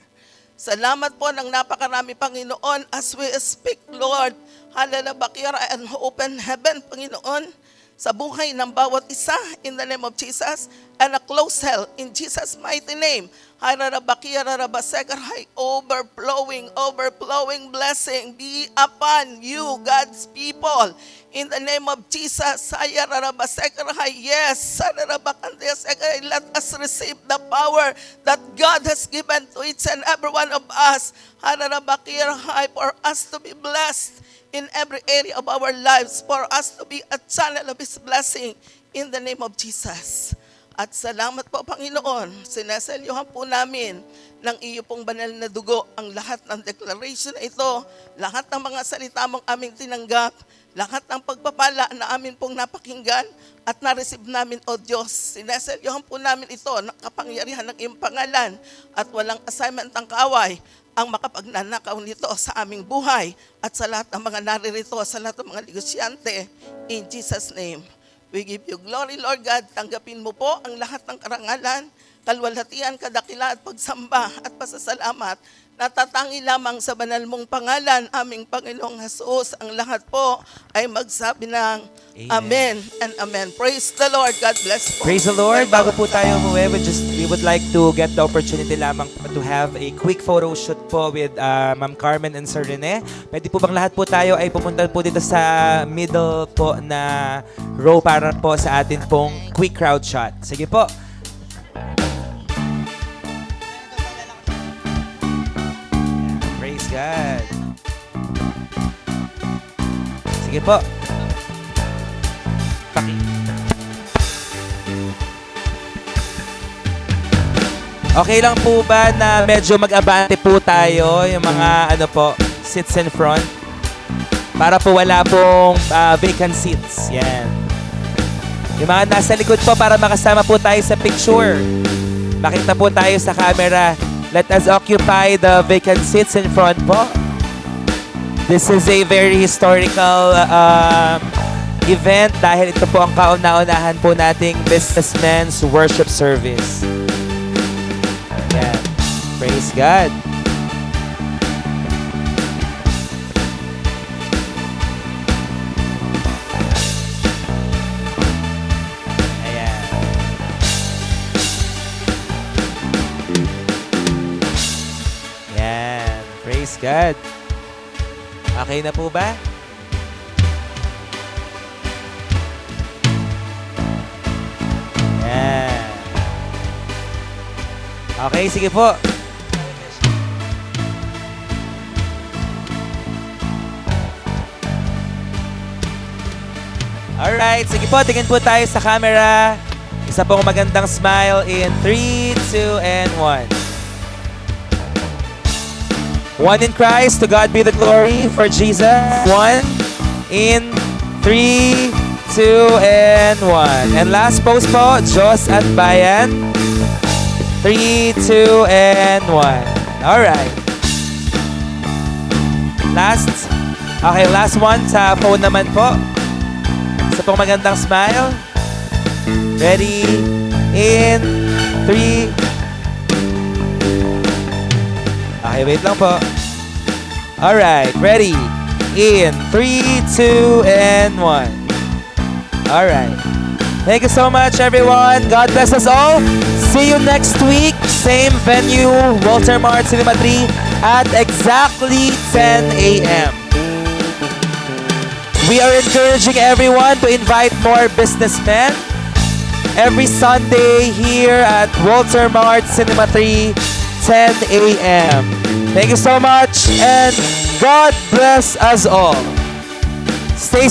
Salamat po ng napakarami, Panginoon, as we speak, Lord, halalabakira and open heaven, Panginoon, sa buhay ng bawat isa in the name of Jesus, and a close hell in Jesus' mighty name. Overflowing blessing be upon you, God's people. In the name of Jesus, yes, let us receive the power that God has given to each and every one of us for us to be blessed in every area of our lives for us to be a channel of His blessing in the name of Jesus. At salamat po, Panginoon, sinaselyuhan po namin ng iyo pong banal na dugo ang lahat ng declaration na ito, lahat ng mga salita mong aming tinanggap, lahat ng pagpapala na amin pong napakinggan at na-receive namin, O Diyos. Sinaselyuhan po namin ito ng kapangyarihan ng iyong pangalan at walang assignment ng kaaway ang makapagnanakaw nito sa aming buhay at sa lahat ng mga naririto, sa lahat ng mga negosyante. In Jesus' name, we give you glory, Lord God. Tanggapin mo po ang lahat ng karangalan, kalwalhatian, kadakila at pagsamba at pasasalamat. Natatangi lamang sa banal mong pangalan, aming Panginoong Jesus. Ang lahat po ay magsabi ng Amen and Amen. Praise the Lord. God bless po. Praise the Lord. Bago po tayo umuwi, we would like to get the opportunity lamang to have a quick photo shoot po with Ma'am Carmen and Sir Rene. Pwede po bang lahat po tayo ay pumunta po dito sa middle po na row para po sa atin pong quick crowd shot. Sige po. Praise God. Sige po. Okay lang po ba na medyo mag-abante po tayo, yung mga seats in front? Para po wala pong vacant seats. Yan. Yung mga nasa likod po para makasama po tayo sa picture. Makita po tayo sa camera. Let us occupy the vacant seats in front po. This is a very historical event dahil ito po ang kauna-unahan po nating businessmen's worship service. Yan. Praise God. Ayan. Yan. Praise God. Okay na po ba? Yan. Okay, sige po. Alright, sige po, tingin po tayo sa camera. Isa pong magandang smile in 3, 2, and 1. One in Christ, to God be the glory for Jesus. 1 in 3, 2, and 1. And last pose po, Diyos at Bayan. 3, 2, and 1. Alright. Last one sa phone naman po. Isa pong magandang smile. Ready? In 3. Okay, wait lang po. Alright, ready? In 3, 2, and 1. Alright. Thank you so much, everyone. God bless us all. See you next week. Same venue, Walter Mart Cinema 3 at exactly 10 a.m. We are encouraging everyone to invite more businessmen every Sunday here at Walter Mart Cinema 3, 10 a.m. Thank you so much and God bless us all. Stay